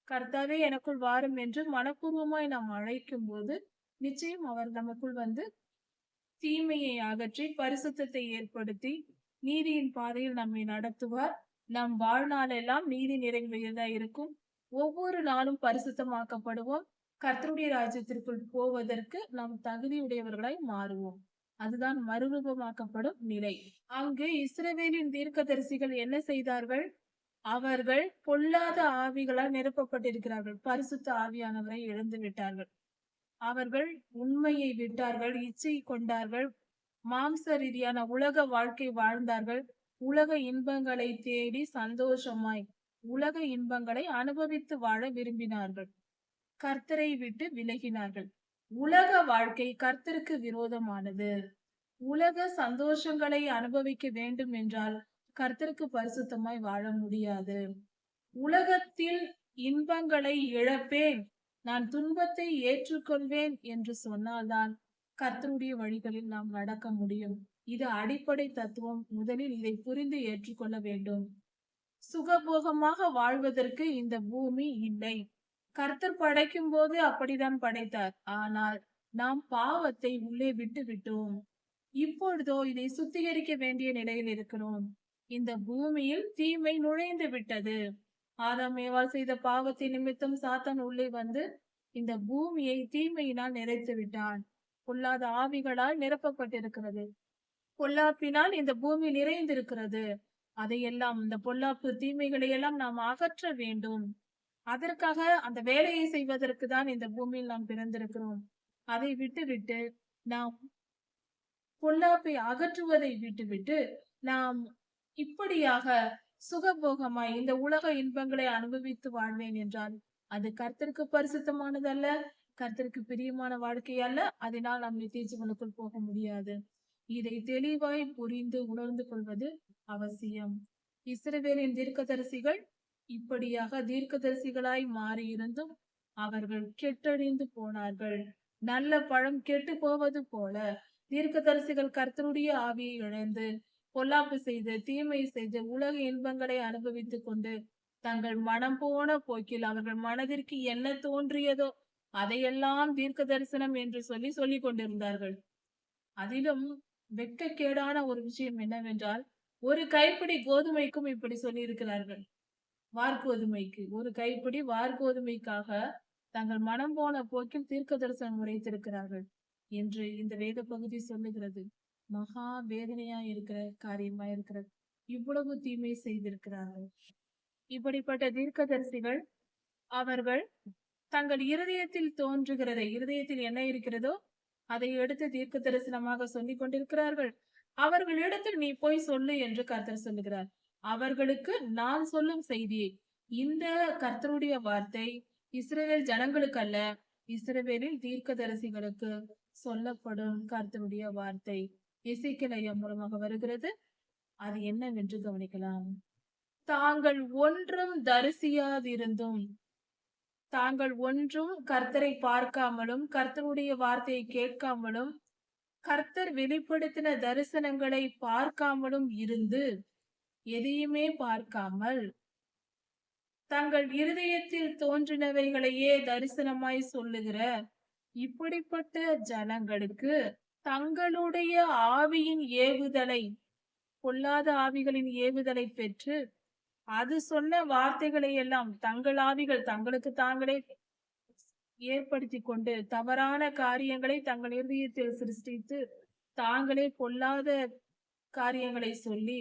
கர்த்தாவே எனக்குள் வாரும் என்று மனப்பூர்வமாய் நாம் அழைக்கும் போது நிச்சயம் அவர் நமக்குள் வந்து தீமையை அகற்றி பரிசுத்தத்தை ஏற்படுத்தி நீதியின் பாதையில் நம்மை நடத்துவார். நம் வாழ்நாளெல்லாம் நீதி நிறைவேறதா இருக்கும். ஒவ்வொரு நாளும் பரிசுத்தமாக்கப்படுவோம். கர்த்தருடைய ராஜ்யத்திற்குள் போவதற்கு நாம் தகுதியுடையவர்களாய் மாறுவோம். அதுதான் மறுரூபமாக்கப்படும் நிலை. அங்கு இஸ்ரவேலின் தீர்க்கதரிசிகள் என்ன செய்தார்கள்? அவர்கள் பொல்லாத ஆவிகளால் நிரப்பப்பட்டிருக்கிறார்கள். பரிசுத்த ஆவியானவரை இழந்து விட்டார்கள். அவர்கள் உண்மையை விட்டார்கள், இச்சை கொண்டார்கள், மாம்ச ரீதியான உலக வாழ்க்கை வாழ்ந்தார்கள். உலக இன்பங்களை தேடி சந்தோஷமாய் உலக இன்பங்களை அனுபவித்து வாழ விரும்பினார்கள். கர்த்தரை விட்டு விலகினார்கள். உலக வாழ்க்கை கர்த்தருக்கு விரோதமானது. உலக சந்தோஷங்களை அனுபவிக்க வேண்டும் என்றால் கர்த்தருக்கு பரிசுத்தமாய் வாழ முடியாது. உலகத்தில் இன்பங்களை இழப்பேன், நான் துன்பத்தை ஏற்றுக்கொள்வேன் என்று சொன்னால்தான் கர்த்தருடைய வழிகளில் நாம் நடக்க முடியும். இது அடிப்படை தத்துவம். முதலில் இதை புரிந்து ஏற்றுக்கொள்ள வேண்டும். சுகபோகமாக வாழ்வதற்கு இந்த பூமி இல்லை. கர்த்தர் படைக்கும் போது அப்படித்தான் படைத்தார். ஆனால் நாம் பாவத்தை உள்ளே விட்டு விட்டோம். இப்பொழுதோ இதை சுத்திகரிக்க வேண்டிய நிலையில் இருக்கிறோம். இந்த பூமியில் தீமை நுழைந்து விட்டது. ஆதாம் ஏவாள் செய்த பாவத்தின் நிமித்தம் சாத்தான் உள்ளே வந்து இந்த பூமியை தீமையினால் நிறைத்து விட்டான். பொல்லாத ஆவிகளால் நிரப்பப்பட்டிருக்கிறது. பொல்லாப்பினால் இந்த பூமி நிறைந்திருக்கிறது. அதையெல்லாம், இந்த பொல்லாப்பு தீமைகளை எல்லாம் நாம் அகற்ற வேண்டும். அதற்காக அந்த வேலையை செய்வதற்கு தான் இந்த பூமியில் நாம் பிறந்திருக்கிறோம். அதை விட்டுவிட்டு நாம் பொல்லாப்பை அகற்றுவதை விட்டுவிட்டு நாம் இப்படியாக சுகபோகமாய் இந்த உலக இன்பங்களை அனுபவித்து வாழ்வேன் என்றால் அது கர்த்தருக்கு பரிசுத்தமானதல்ல, கர்த்தருக்கு பிரியமான வாழ்க்கை அல்ல. அதனால் நாம் நித்திய ஜீவனுக்குள் போக முடியாது. இதை தெளிவாய் புரிந்து உணர்ந்து கொள்வது அவசியம். இஸ்ரவேலின் தீர்க்கதரிசிகள் இப்படியாக தீர்க்கதரிசிகளாய் மாறியிருந்தும் அவர்கள் கெட்டழிந்து போனார்கள். நல்ல பழம் கெட்டு போவது போல தீர்க்கதரிசிகள் கர்த்தருடைய ஆவியை இழந்து பொல்லாப்பு செய்து தீமை செய்து உலக இன்பங்களை அனுபவித்துக் கொண்டு தங்கள் மனம் போன போக்கில் அவர்கள் மனதிற்கு என்ன தோன்றியதோ அதையெல்லாம் தீர்க்க தரிசனம் என்று சொல்லிக் கொண்டிருந்தார்கள். அதிலும் வெட்கக்கேடான ஒரு விஷயம் என்னவென்றால், ஒரு கைப்பிடி கோதுமைக்கும் இப்படி சொல்லி இருக்கிறார்கள். வார்கோதுமைக்கு ஒரு கைப்பிடி வார்கோதுமைக்காக தங்கள் மனம் போன போக்கில் தீர்க்க தரிசனம் உரைத்திருக்கிறார்கள் என்று இந்த வேத பகுதி சொல்லுகிறது. மகா வேதனையா இருக்கிற காரியமா இருக்கிறது. இவ்வளவு தீமை செய்திருக்கிறார்கள். இப்படிப்பட்ட தீர்க்கதரிசிகள் அவர்கள் தங்கள் இருதயத்தில் தோன்றுகிறதை, இருதயத்தில் என்ன இருக்கிறதோ அதை எடுத்து தீர்க்க தரிசனமாக சொல்லிக் கொண்டிருக்கிறார்கள். அவர்களிடத்தில் நீ போய் சொல்லு என்று கர்த்தர் சொல்லுகிறார். அவர்களுக்கு நான் சொல்லும் செய்தியை, இந்த கர்த்தருடைய வார்த்தை இஸ்ரவேல் ஜனங்களுக்கு அல்ல, இஸ்ரவேலில் தீர்க்கதரிசிகளுக்கு சொல்லப்படும் கர்த்தருடைய வார்த்தை எசேக்கியேல் ஐயா மூலமாக வருகிறது. அது என்னவென்று கவனிக்கலாம். தாங்கள் ஒன்றும் தரிசியாதிருந்தும், தாங்கள் ஒன்றும் கர்த்தரை பார்க்காமலும் கர்த்தருடைய வார்த்தையை கேட்காமலும் கர்த்தர் வெளிப்படுத்தின தரிசனங்களை பார்க்காமலும் இருந்து, எதையுமே பார்க்காமல் தங்கள் இருதயத்தில் தோன்றினவைகளையே தரிசனமாய் சொல்லுகிற இப்படிப்பட்ட ஜனங்களுக்கு தங்களுடைய ஆவியின் ஏவுதலை, பொல்லாத ஆவிகளின் ஏவுதலை பெற்று அது சொன்ன வார்த்தைகளை எல்லாம் தங்கள் ஆவிகள் தங்களுக்கு தாங்களே ஏற்படுத்தி கொண்டு தவறான காரியங்களை தங்கள் இருதயத்தில் சிருஷ்டித்து தாங்களே பொல்லாத காரியங்களை சொல்லி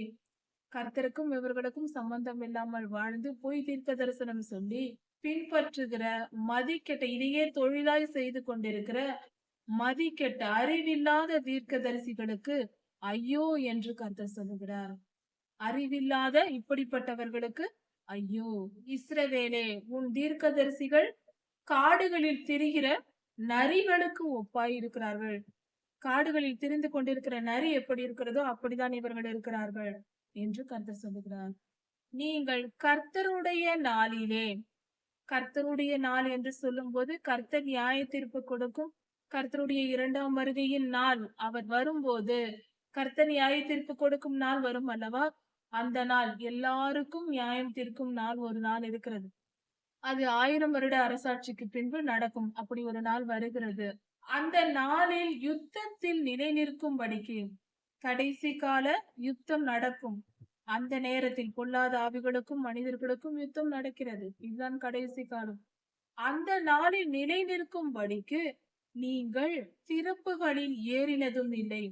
கர்த்தருக்கும் இவர்களுக்கும் சம்பந்தம் இல்லாமல் வாழ்ந்து பொய் தீர்க்க தரிசனம் சொல்லி பின்பற்றுகிற மதிக்கெட்ட, இதையே தொழிலாய் செய்து கொண்டிருக்கிற மதிக்கெட்ட அறிவில்லாத தீர்க்கதரிசிகளுக்கு ஐயோ என்று கர்த்தர் சொல்லுகிறார். அறிவில்லாத இப்படிப்பட்டவர்களுக்கு ஐயோ. இஸ்ரவேலே, உன் தீர்க்கதரிசிகள் காடுகளில் திரிகிற நரிகளுக்கு ஒப்பாய் இருக்கிறார்கள். காடுகளில் திரிந்து கொண்டிருக்கிற நரி எப்படி இருக்கிறதோ அப்படிதான் இவர்கள் இருக்கிறார்கள் என்று கர்த்தர் சொல்லுகிறார். நீங்கள் கர்த்தருடைய நாளிலே, கர்த்தருடைய நாள் என்று சொல்லும் போது கர்த்தர் நியாய தீர்ப்பு கொடுக்கும் கர்த்தருடைய 2ஆம் வருகையின் நாள் அவர் வரும்போது, கர்த்தர் நியாய தீர்ப்பு கொடுக்கும் நாள் வரும் அல்லவா, அந்த நாள் எல்லாருக்கும் நியாயம் தீர்க்கும் நாள் ஒரு நாள் இருக்கிறது. அது 1000 வருட அரசாட்சிக்கு பின்பு நடக்கும். அப்படி ஒரு நாள் வருகிறது. அந்த நாளில் யுத்தத்தில் நிலை நிற்கும்படிக்கு கடைசி கால யுத்தம் நடக்கும். அந்த நேரத்தில் பொல்லாத ஆவிகளுக்கும் மனிதர்களுக்கும் யுத்தம் நடக்கிறது. இதுதான் கடைசி காலம். அந்த நாளில் நிலை நிற்கும்படிக்கு நீங்கள் திறப்புகளில் ஏறினதும் இல்லை,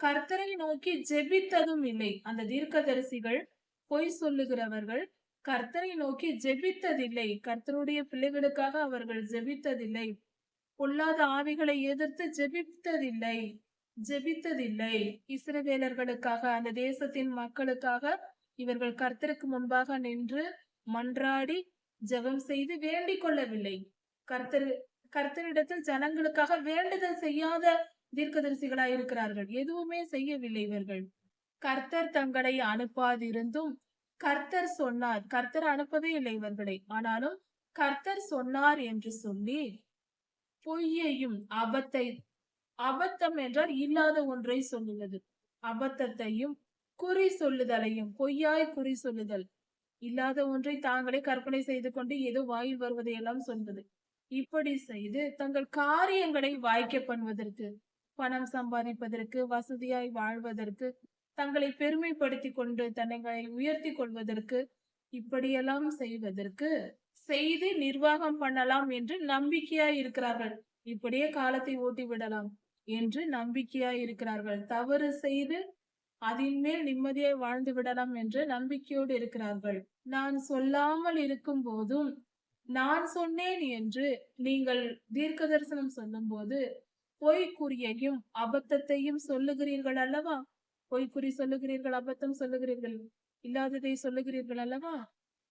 கர்த்தரை நோக்கி ஜெபித்ததும் இல்லை. அந்த தீர்க்கதரிசிகள், பொய் சொல்லுகிறவர்கள் கர்த்தரை நோக்கி ஜெபித்ததில்லை. கர்த்தருடைய பிள்ளைகளுக்காக அவர்கள் ஜெபித்ததில்லை. பொல்லாத ஆவிகளை எதிர்த்து ஜெபித்ததில்லை. இஸ்ரவேலர்களுக்காக, அந்த தேசத்தின் மக்களுக்காக இவர்கள் கர்த்தருக்கு முன்பாக நின்று மன்றாடி ஜெபம் செய்து வேண்டிக் கொள்ளவில்லை. கர்த்தரிடத்தில் ஜனங்களுக்காக வேண்டுதல் செய்யாத தீர்க்கதரிசிகளாய் இருக்கிறார்கள். எதுவுமே செய்யவில்லை இவர்கள். கர்த்தர் தங்களை அனுப்பாதிருந்தும் கர்த்தர் சொன்னார். கர்த்தர் அனுப்பவே இல்லை இவர்களை. ஆனாலும் கர்த்தர் சொன்னார் என்று சொல்லி பொய்யையும் அபத்தம் என்றால் இல்லாத ஒன்றை சொல்லுவது, அபத்தத்தையும் குறி சொல்லுதலையும், பொய்யாய் குறி சொல்லுதல், இல்லாத ஒன்றை தாங்களே கற்பனை செய்து கொண்டு ஏதோ வாயில் வருவதையெல்லாம் சொல்வது, இப்படி செய்து தங்கள் காரியங்களை வாய்க்க பண்ணுவதற்கு, பணம் சம்பாதிப்பதற்கு, வசதியாய் வாழ்வதற்கு, தங்களை பெருமைப்படுத்தி கொண்டு தங்களை உயர்த்தி கொள்வதற்கு, இப்படியெல்லாம் செய்து நிர்வாகம் பண்ணலாம் என்று நம்பிக்கையாய் இருக்கிறார்கள். இப்படியே காலத்தை ஓட்டி விடலாம் என்று நம்பிக்கையாய் இருக்கிறார்கள். தவறு செய்து அதன் மேல் நிம்மதியாய் வாழ்ந்து விடலாம் என்று நம்பிக்கையோடு இருக்கிறார்கள். நான் சொல்லாமல் இருக்கும் போதும் நான் சொன்னேன் என்று நீங்கள் தீர்க்க தரிசனம் சொல்லும் போது பொய்க்குறியையும் அபத்தத்தையும் சொல்லுகிறீர்கள் அல்லவா? பொய்க்குறி சொல்லுகிறீர்கள், அபத்தம் சொல்லுகிறீர்கள், இல்லாததை சொல்லுகிறீர்கள் அல்லவா?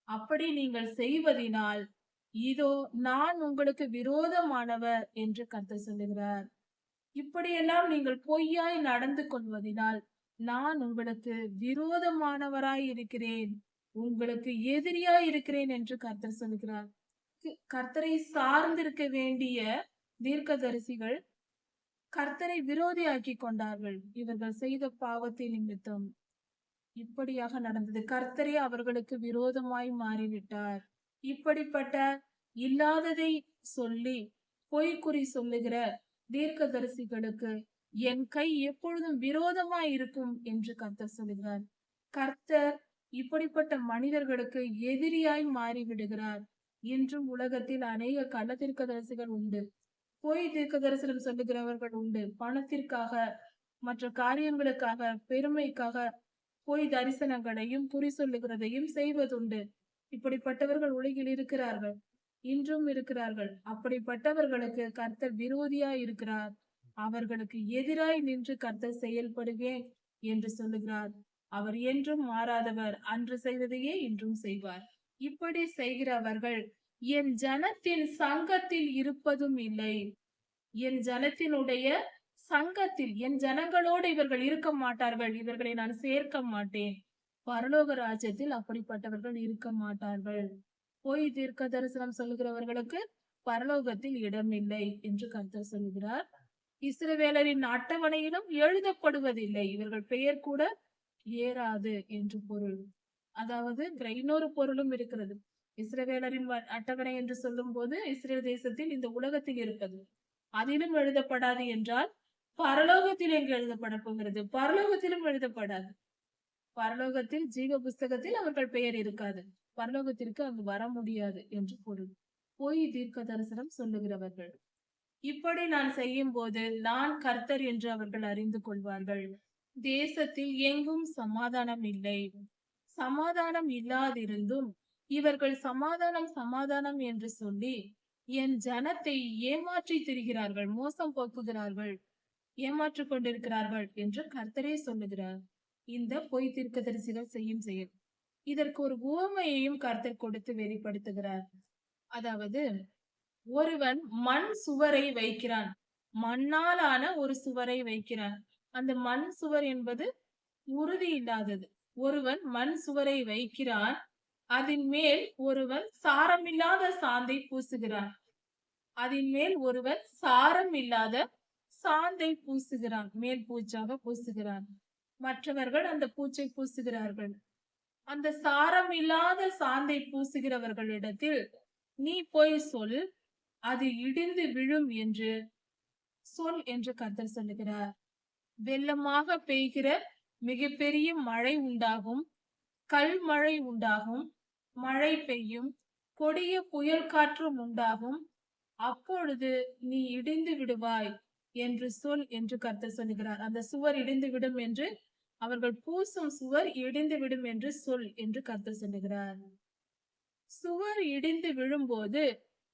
அப்படி நீங்கள் செய்வதினால் இதோ நான் உங்களுக்கு விரோதமானவர் என்று கர்த்தர் சொல்லுகிறார். இப்படியெல்லாம் நீங்கள் பொய்யாய் நடந்து கொள்வதினால் நான் உங்களுக்கு விரோதமானவராய் இருக்கிறேன், உங்களுக்கு எதிரியாய் இருக்கிறேன் என்று கர்த்தர் சொல்லுகிறார். கர்த்தரை சார்ந்திருக்க வேண்டிய தீர்க்கதரிசிகள் கர்த்தரை விரோதியாக்கி கொண்டார்கள். இவர்கள் செய்த பாவத்தின் நிமித்தம் இப்படியாக நடந்தது. கர்த்தரே அவர்களுக்கு விரோதமாய் மாறிவிட்டார். இப்படிப்பட்ட இல்லாததை சொல்லி பொய்க்குறி சொல்லுகிற தீர்க்கதரிசிகளுக்கு என் கை எப்பொழுதும் விரோதமாய் இருக்கும் என்று கர்த்தர் சொல்லுகிறார். கர்த்தர் இப்படிப்பட்ட மனிதர்களுக்கு எதிரியாய் மாறிவிடுகிறார். இன்றும் உலகத்தில் அநேக கள்ள தீர்க்கதரிசிகள் உண்டு, பொய் தீர்க்க தரிசனம் சொல்லுகிறவர்கள் உண்டு. பணத்திற்காக, மற்ற காரியங்களுக்காக, பெருமைக்காக பொய் தரிசனங்களையும் குறி சொல்லுகிறதையும் செய்வதுண்டு. இப்படிப்பட்டவர்கள் உலகில் இருக்கிறார்கள், இன்றும் இருக்கிறார்கள். அப்படிப்பட்டவர்களுக்கு கர்த்தர் விரோதியாய் இருக்கிறார். அவர்களுக்கு எதிராய் நின்று கர்த்தர் செயல்படுவேன் என்று சொல்லுகிறார். அவர் என்றும் மாறாதவர், அன்று செய்ததையே இன்றும் செய்வார். இப்படி செய்கிறவர்கள் என் ஜனத்தின் சங்கத்தில் இருப்பதும் இல்லை. என் ஜனத்தினுடைய சங்கத்தில், என் ஜனங்களோடு இவர்கள் இருக்க மாட்டார்கள். இவர்களை நான் சேர்க்க மாட்டேன். பரலோக ராஜ்யத்தில் அப்படிப்பட்டவர்கள் இருக்க மாட்டார்கள். பொய் தீர்க்க தரிசனம் சொல்லுகிறவர்களுக்கு பரலோகத்தில் இடமில்லை என்று கர்த்தர் சொல்கிறார். இஸ்ரவேலரின் அட்டவணையிலும் எழுதப்படுவதில்லை. இவர்கள் பெயர் கூட ஏறாது என்று பொருள். அதாவது இன்னொரு பொருளும் இருக்கிறது. இஸ்ரவேலரின் அட்டவணை என்று சொல்லும் போது இஸ்ரேல் தேசத்தில் இந்த உலகத்தில் இருப்பது. அதிலும் எழுதப்படாது என்றால் பரலோகத்தில் எங்கு எழுதப்பட போகிறது? பரலோகத்திலும் எழுதப்படாது. பரலோகத்தில் ஜீவ புஸ்தகத்தில் அவர்கள் பெயர் இருக்காது. பரலோகத்திற்கு அங்கு வர முடியாது என்று பொருள். பொய் தீர்க்க தரிசனம் சொல்லுகிறவர்கள். இப்படி நான் செய்யும் போது நான் கர்த்தர் என்று அவர்கள் அறிந்து கொள்வார்கள். தேசத்தில் எங்கும் சமாதானம் இல்லை. சமாதானம் இல்லாதிருந்தும் இவர்கள் சமாதானம் சமாதானம் என்று சொல்லி என் ஜனத்தை ஏமாற்றி திரிகிறார்கள், மோசம் போக்குகிறார்கள், ஏமாற்றிக் கொண்டிருக்கிறார்கள் என்று கர்த்தரே சொல்லுகிறார். இந்த பொய் தீர்க்கதரிசிகள் செய்யும் செயல். இதற்கு ஒரு உவமையையும் கர்த்தர் கொடுத்து வெளிப்படுத்துகிறார். அதாவது ஒருவன் மண் சுவரை வைக்கிறான். மண்ணால் ஆன ஒரு சுவரை வைக்கிறான். அந்த மண் சுவர் என்பது உறுதி இல்லாதது. ஒருவன் மண் சுவரை வைக்கிறான். அதன் மேல் ஒருவன் சாரமில்லாத சாந்தை பூசுகிறான். அதன் மேல் ஒருவன் சாரம் இல்லாத சாந்தை பூசுகிறான். மேல் பூச்சாக பூசுகிறான். மற்றவர்கள் அந்த பூச்சை பூசுகிறார்கள். அந்த சாரம் இல்லாத சாந்தை பூசுகிறவர்களிடத்தில் நீ போய் சொல், அது இடிந்து விழும் என்று சொல் என்று கர்த்தர் சொல்லுகிறார். வெள்ளமாக பெய்கிற மிகப்பெரிய மழை உண்டாகும், கல் மழை உண்டாகும், மழை பெய்யும், கொடிய புயல் காற்றும் உண்டாகும். அப்பொழுது நீ இடிந்து விடுவாய் என்று சொல் என்று கர்த்தர் சொல்லுகிறார். அந்த சுவர் இடிந்து விடும் என்று, அவர்கள் பூசும் சுவர் இடிந்து விடும் என்று சொல் என்று கர்த்தர் சொல்லுகிறார். சுவர் இடிந்து விழும்போது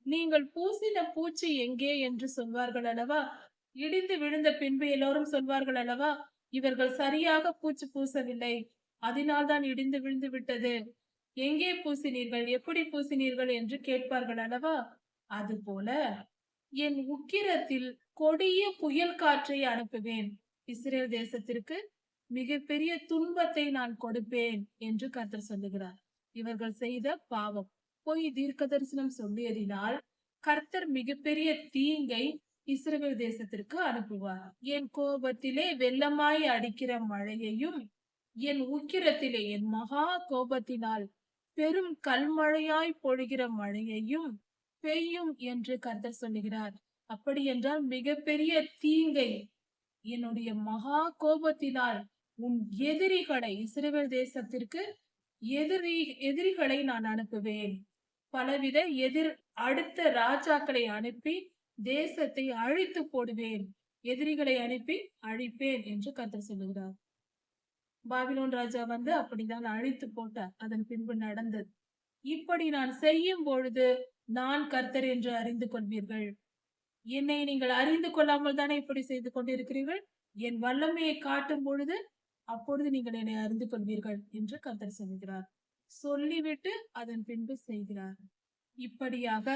நீங்கள் பூசின பூச்சி எங்கே என்று சொல்வார்கள் அல்லவா? இடிந்து விழுந்த பின்பு எல்லோரும் சொல்வார்கள் அல்லவா, இவர்கள் சரியாக பூச்சி பூசவில்லை, அதனால்தான் இடிந்து விழுந்து விட்டது, எங்கே பூசினீர்கள், எப்படி பூசினீர்கள் என்று கேட்பார்கள் அல்லவா? அதுபோல என் உக்கிரத்தில் கொடிய புயல் காற்றை அனுப்புவேன். இஸ்ரேல் தேசத்திற்கு மிகப்பெரிய துன்பத்தை நான் கொடுப்பேன் என்று கர்த்தர் சொல்லுகிறார். இவர்கள் செய்த பாவம். பொய் தீர்க்க தரிசனம் சொல்லியதினால் கர்த்தர் மிகப்பெரிய தீங்கை இஸ்ரவேல் தேசத்திற்கு அனுப்புவார். என் கோபத்திலே வெள்ளமாய் அடிக்கிற மழையையும், என் உக்கிரத்திலே என் மகா கோபத்தினால் பெரும் கல்மழையாய் பொழிகிற மழையையும் பெய்யும் என்று கர்த்தர் சொல்லுகிறார். அப்படி என்றால் மிகப்பெரிய தீங்கை என்னுடைய மகா கோபத்தினால் உன் எதிரிகளை, இஸ்ரவேல் தேசத்திற்கு எதிரிகளை நான் அனுப்புவேன். பலவித அடுத்த ராஜாக்களை அனுப்பி தேசத்தை அழித்து போடுவேன். எதிரிகளை அனுப்பி அழிப்பேன் என்று கர்த்தர் சொல்லுகிறார். பாபிலோன் ராஜா வந்து அப்படிதான் அழித்து போட்டார். அதன் பின்பு நடந்தது. இப்படி நான் செய்யும் பொழுது நான் கர்த்தர் என்று அறிந்து கொள்வீர்கள். என்னை நீங்கள் அறிந்து கொள்ளாமல் தானே இப்படி செய்து கொண்டிருக்கிறீர்கள். என் வல்லமையை காட்டும் பொழுது அப்பொழுது நீங்கள் என்னை அறிந்து கொள்வீர்கள் என்று கர்த்தர் சொல்கிறார். சொல்லிவிட்டு அதன் பின்பு செய்கிறார். இப்படியாக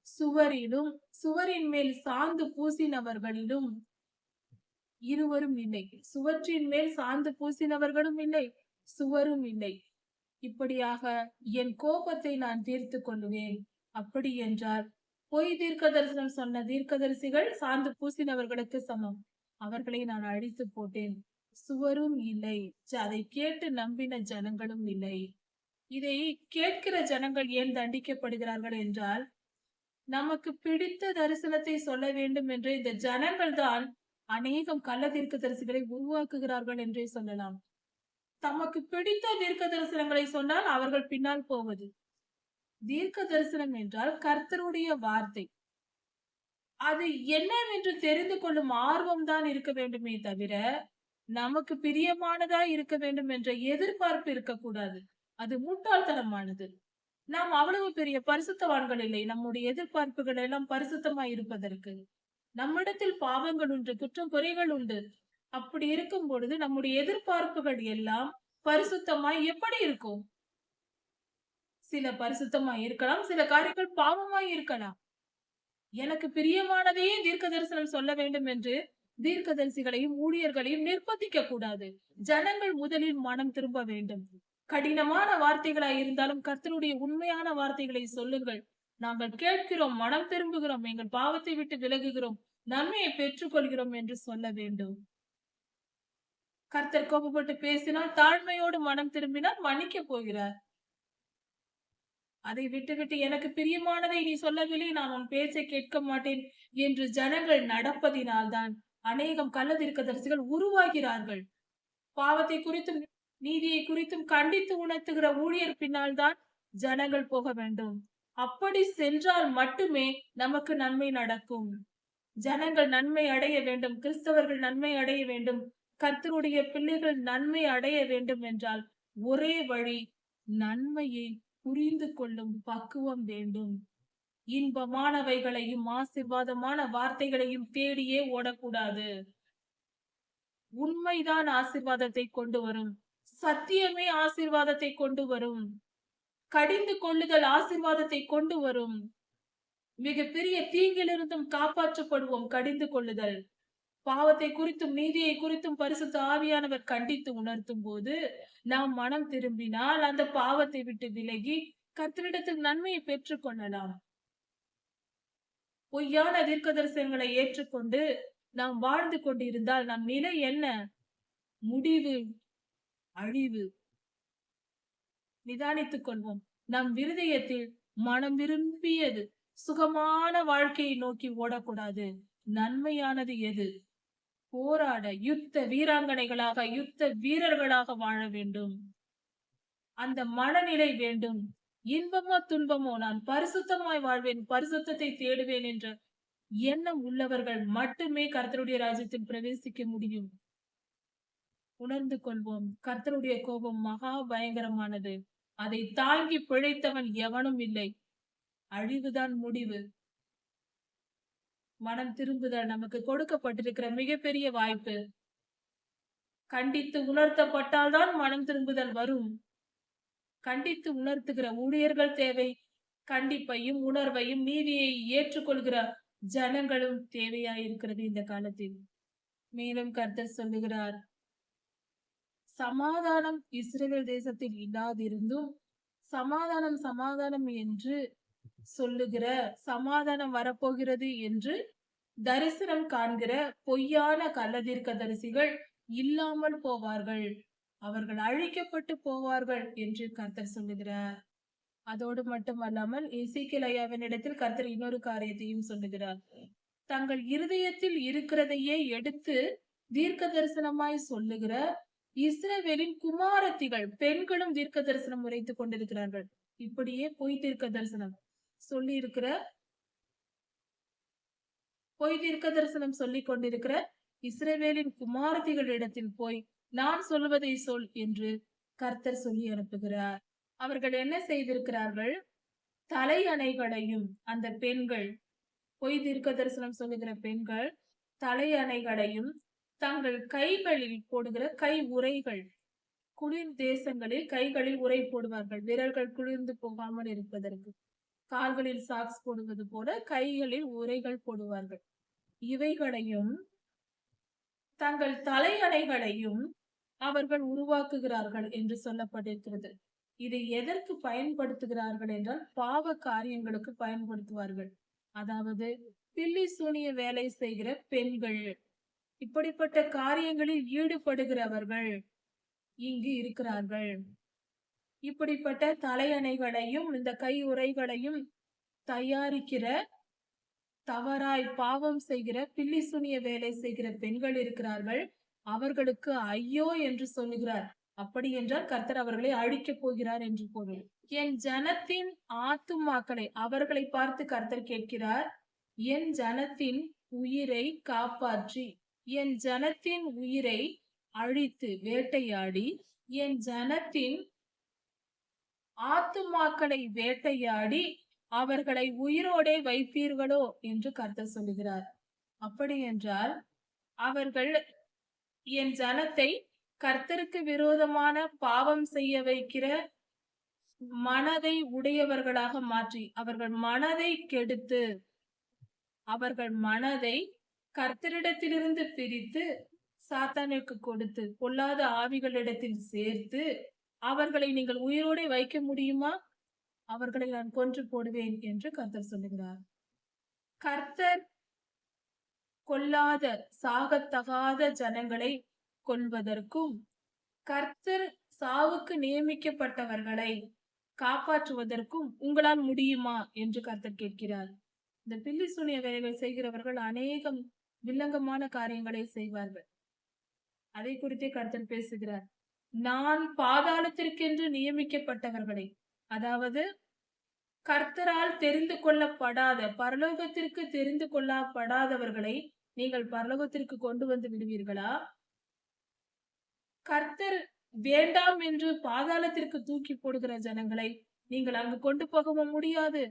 சுவரிலும் சுவரின் மேல் சாந்து பூசினவர்களிலும் இருவரும் இல்லை. சுவற்றின் மேல் சாந்து பூசினவர்களும் இல்லை, சுவரும் இல்லை. இப்படியாக என் கோபத்தை நான் தீர்த்து கொள்ளுவேன். அப்படி என்றால் பொய் தீர்க்க தரிசனம் சொன்ன தீர்க்கதரிசிகள் சாந்து பூசினவர்களுக்கு சமம். அவர்களை நான் அழித்து போட்டேன். சுவரும் இல்லை, அதை கேட்டு நம்பின ஜனங்களும் இல்லை. இதை கேட்கிற ஜனங்கள் ஏன் தண்டிக்கப்படுகிறார்கள் என்றால், நமக்கு பிடித்த தரிசனத்தை சொல்ல வேண்டும் என்று இந்த ஜனங்கள் தான் அநேகம் கள்ள தீர்க்க தரிசிகளை உருவாக்குகிறார்கள் என்றே சொல்லலாம். தமக்கு பிடித்த தீர்க்க தரிசனங்களை சொன்னால் அவர்கள் பின்னால் போவது. தீர்க்க தரிசனம் என்றால் கர்த்தருடைய வார்த்தை. அது என்னவென்று தெரிந்து கொள்ளும் ஆர்வம் தான் இருக்க வேண்டுமே தவிர, நமக்கு பிரியமானதா இருக்க வேண்டும் என்ற எதிர்பார்ப்பு இருக்கக்கூடாது. அது முட்டாள்தனமானது. நாம் அவ்வளவு பெரிய பரிசுத்தவான்கள் இல்லை. நம்முடைய எதிர்பார்ப்புகள் எல்லாம் பரிசுத்தமாய் இருப்பதற்கு. நம்மிடத்தில் பாவங்கள் உண்டு, குற்றம் குறைகள் உண்டு. அப்படி இருக்கும் பொழுது நம்முடைய எதிர்பார்ப்புகள் எல்லாம் பரிசுத்தமாய் எப்படி இருக்கும்? சில பரிசுத்தமாய் இருக்கலாம், சில காரியங்கள் பாவமாய் இருக்கலாம். எனக்கு பிரியமானதையே தீர்க்க தரிசனம் சொல்ல வேண்டும் என்று தீர்க்கதரிசிகளையும் ஊழியர்களையும் நிர்பந்திக்க கூடாது. ஜனங்கள் முதலில் மனம் திரும்ப வேண்டும். கடினமான வார்த்தைகளாய் இருந்தாலும் கர்த்தருடைய உண்மையான வார்த்தைகளை சொல்லுங்கள். நாங்கள் கேட்கிறோம், மனம் திரும்புகிறோம், எங்கள் பாவத்தை விட்டு விலகுகிறோம், நன்மையை பெற்றுக் கொள்கிறோம் என்று சொல்ல வேண்டும். கர்த்தர் கோபப்பட்டு பேசினால் தாழ்மையோடு மனம் திரும்பினால் மன்னிக்கப் போகிறார். அதை விட்டுவிட்டு எனக்கு பிரியமானதை நீ சொல்லவில்லை, நான் உன் பேச்சை கேட்க மாட்டேன் என்று ஜனங்கள் நடப்பதினால்தான் அநேகம் கள்ள தீர்க்கதரிசிகள் உருவாகிறார்கள். பாவத்தை குறித்தும் நீதியை குறித்தும் கண்டித்து உணர்த்துகிற ஊழியர் பின்னால் தான் ஜனங்கள் போக வேண்டும். அப்படி சென்றால் மட்டுமே நமக்கு நன்மை நடக்கும். ஜனங்கள் நன்மை அடைய வேண்டும், கிறிஸ்தவர்கள் நன்மை அடைய வேண்டும், கர்த்தருடைய பிள்ளைகள் நன்மை அடைய வேண்டும் என்றால் ஒரே வழி, நன்மையை புரிந்து கொள்ளும் பக்குவம் வேண்டும். இன்பமானவைகளையும் ஆசீர்வாதமான வார்த்தைகளையும் தேடியே ஓடக்கூடாது. உண்மைதான் ஆசீர்வாதத்தை கொண்டு வரும். சத்தியமே ஆசீர்வாதத்தை கொண்டு வரும். கடிந்து கொள்ளுதல் ஆசீர்வாதத்தை கொண்டு வரும். மிகப்பெரிய தீங்கிலிருந்தும் காப்பாற்றப்படுவோம் கடிந்து கொள்ளுதல். பாவத்தை குறித்தும் நீதியை குறித்தும் பரிசுத்த ஆவியானவர் கண்டித்து உணர்த்தும் போது நாம் மனம் திரும்பினால் அந்த பாவத்தை விட்டு விலகி கர்த்தரிடத்தில் நன்மையை பெற்றுக் கொள்ளலாம். பொய்யான தீர்க்க தரிசனங்களை ஏற்றுக்கொண்டு நாம் வாழ்ந்து கொண்டிருந்தால் நம் நிலை என்ன? முடிவு அழிவு. நிதானித்துக் கொள்வோம். நம் இருதயத்தில் மனம் விரும்பியது சுகமான வாழ்க்கையை நோக்கி ஓடக்கூடாது. நன்மையானது எது? போராட யுத்த வீராங்கனைகளாக யுத்த வீரர்களாக வாழ வேண்டும். அந்த மனநிலை வேண்டும். இன்பமோ துன்பமோ நான் பரிசுத்தமாய் வாழ்வேன், பரிசுத்தத்தை தேடுவேன் என்ற எண்ணம் உள்ளவர்கள் மட்டுமே கர்த்தருடைய ராஜ்யத்தில் பிரவேசிக்க முடியும். உணர்ந்து கொள்வோம். கர்த்தருடைய கோபம் மகா பயங்கரமானது. அதை தாங்கி பிழைத்தவன் எவனும் இல்லை. அழிவுதான் முடிவு. மனம் திரும்புதல் நமக்கு கொடுக்கப்பட்டிருக்கிற மிகப்பெரிய வாய்ப்பு. கண்டித்து உணர்த்தப்பட்டால்தான் மனம் திரும்புதல் வரும். கண்டித்து உணர்த்துகிற ஊழியர்கள் தேவை. கண்டிப்பையும் உணர்வையும் நீதியை ஏற்றுக்கொள்கிற ஜனங்களும் தேவையாயிருக்கிறது இந்த காலத்தில். மேலும் கர்த்தர் சொல்லுகிறார், சமாதானம் இஸ்ரவேல் தேசத்தில் இல்லாதிருந்தும் சமாதானம் சமாதானம் என்று சொல்லுகிற, சமாதானம் வரப்போகிறது என்று தரிசனம் காண்கிற பொய்யான கள்ளதீர்க்கதரிசிகள் இல்லாமல் போவார்கள், அவர்கள் அழிக்கப்பட்டு போவார்கள் என்று கர்த்தர் சொல்லுகிறார். அதோடு மட்டுமல்லாமல் எசேக்கியேல் ஐயாவினிடத்தில் கர்த்தர் இன்னொரு காரியத்தையும் சொல்லுகிறார். தங்கள் இருதயத்தில் இருக்கிறதையே எடுத்து தீர்க்க தரிசனமாய் சொல்லுகிற இஸ்ரவேலின் குமாரத்திகள் பெண்களும் தீர்க்க தரிசனம் உரைத்துக் கொண்டிருக்கிறார்கள். இப்படியே பொய் தீர்க்க தரிசனம் சொல்லி இருக்கிற, பொய் தீர்க்க தரிசனம் சொல்லிக் கொண்டிருக்கிற இஸ்ரவேலின் குமாரத்திகளிடத்தில் போய் நான் சொல்வதை சொல் என்று கர்த்தர் சொல்லி அனுப்புகிறார். அவர்கள் என்ன செய்திருக்கிறார்கள்? தலையணைகளையும், அந்த பெண்கள், பொய் தீர்க்க தரிசனம் சொல்லுகிற பெண்கள் தலையணைகளையும் தங்கள் கைகளில் போடுகிற கை உறைகள், குளிர் தேசங்களில் கைகளில் உறை போடுவார்கள் விரல்கள் குளிர்ந்து போகாமல் இருப்பதற்கு. கால்களில் சாக்ஸ் போடுவது போல கைகளில் உறைகள் போடுவார்கள். இவைகளையும் தங்கள் தலையணைகளையும் அவர்கள் உருவாக்குகிறார்கள் என்று சொல்லப்பட்டிருக்கிறது. இதை எதற்கு பயன்படுத்துகிறார்கள் என்றால் பாவ காரியங்களுக்கு பயன்படுத்துவார்கள். அதாவது பில்லி சூனிய வேலை செய்கிற பெண்கள், இப்படிப்பட்ட காரியங்களில் ஈடுபடுகிறவர்கள் இங்கு இருக்கிறார்கள். இப்படிப்பட்ட தலையணைகளையும் இந்த கை உறைகளையும் தயாரிக்கிற, தவறாய் பாவம் செய்கிற, பில்லி சூனிய வேலை செய்கிற பெண்கள் இருக்கிறார்கள். அவர்களுக்கு ஐயோ என்று சொல்லுகிறார். அப்படி என்றால் கர்த்தர் அவர்களை அழிக்கப் போகிறார் என்று பொருள். என் ஜனத்தின் ஆத்துமாக்களை, அவர்களை பார்த்து கர்த்தர் கேட்கிறார், என் ஜனத்தின் உயிரை காப்பாற்றி, என் ஜனத்தின் உயிரை அழித்து வேட்டையாடி, என் ஜனத்தின் ஆத்துமாக்களை வேட்டையாடி அவர்களை உயிரோடே வைப்பீர்களோ என்று கர்த்தர் சொல்லுகிறார். அப்படி என்றால் அவர்கள் என் ஜனத்தை கர்த்தருக்கு விரோதமான பாவம் செய்ய வைக்கிற மனதை உடையவர்களாக மாற்றி, அவர்கள் மனதை கெடுத்து, அவர்கள் மனதை கர்த்தரிடத்திலிருந்து பிரித்து சாத்தானுக்கு கொடுத்து, பொல்லாத ஆவிகளிடத்தில் சேர்த்து அவர்களை நீங்கள் உயிரோடே வைக்க முடியுமா? அவர்களை நான் கொன்று போடுவேன் என்று கர்த்தர் சொல்லுகிறார். கர்த்தர் கொல்லாத, சாகத்தகாத ஜனங்களை கொல்வதற்கும், கர்த்தர் சாவுக்கு நியமிக்கப்பட்டவர்களை காப்பாற்றுவதற்கும் உங்களால் முடியுமா என்று கர்த்தர் கேட்கிறார். இந்த பில்லி சூனிய வேலைகள் செய்கிறவர்கள் அநேகம் வில்லங்கமான காரியங்களை செய்வார்கள். அதை குறித்தே கர்த்தர் பேசுகிறார். நான் பாதாளத்திற்கென்று நியமிக்கப்பட்டவர்களை, அதாவது கர்த்தரால் தெரிந்து கொள்ளப்படாத, பரலோகத்திற்கு தெரிந்து கொள்ளப்படாதவர்களை நீங்கள் பரலோகத்திற்கு கொண்டு வந்து விடுவீர்களா? கர்த்தர் வேண்டாம் என்று பாதாளத்திற்கு தூக்கி போடுகிற ஜனங்களை நீங்கள் அங்கு கொண்டு போகவும் முடியாது.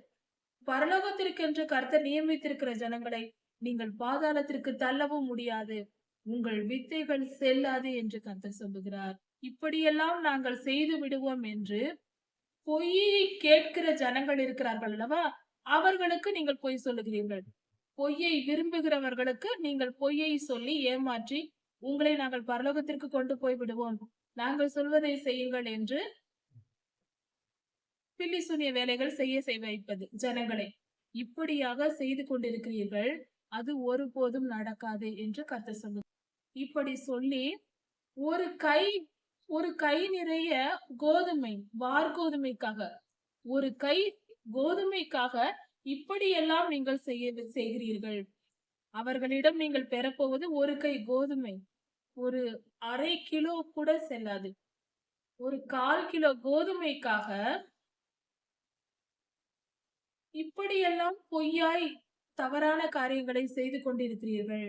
பரலோகத்திற்கென்று கர்த்தர் நியமித்திருக்கிற ஜனங்களை நீங்கள் பாதாளத்திற்கு தள்ளவும் முடியாது. உங்கள் வித்தைகள் செல்லாது என்று கர்த்தர் சொல்லுகிறார். இப்படியெல்லாம் நாங்கள் செய்து விடுவோம் என்று பொய்யை கேட்கிற ஜனங்கள் இருக்கிறார்கள் அல்லவா? அவர்களுக்கு நீங்கள் பொய் சொல்லுகிறீர்கள். பொய்யை விரும்புகிறவர்களுக்கு நீங்கள் பொய்யை சொல்லி ஏமாற்றி உங்களை நாங்கள் பரலோகத்திற்கு கொண்டு போய் விடுவோம், நாங்கள் சொல்வதை செய்யுங்கள் என்று பில்லி சூனிய வேலைகள் செய்ய வைப்பது ஜனங்களை. இப்படியாக செய்து கொண்டிருக்கிறீர்கள். அது ஒருபோதும் நடக்காது என்று கர்த்தர் சொல்லுகிறார். இப்படி சொல்லி ஒரு கை நிறைய கோதுமை, வார்கோதுமைக்காக, ஒரு கை கோதுமைக்காக இப்படியெல்லாம் நீங்கள் செய்கிறீர்கள். அவர்களிடம் நீங்கள் பெறப்போவது ஒரு கை கோதுமை, ஒரு அரை கிலோ கூட செல்லாது. ஒரு 1/4 கிலோ கோதுமைக்காக இப்படியெல்லாம் பொய்யாய் தவறான காரியங்களை செய்து கொண்டிருக்கிறீர்கள்.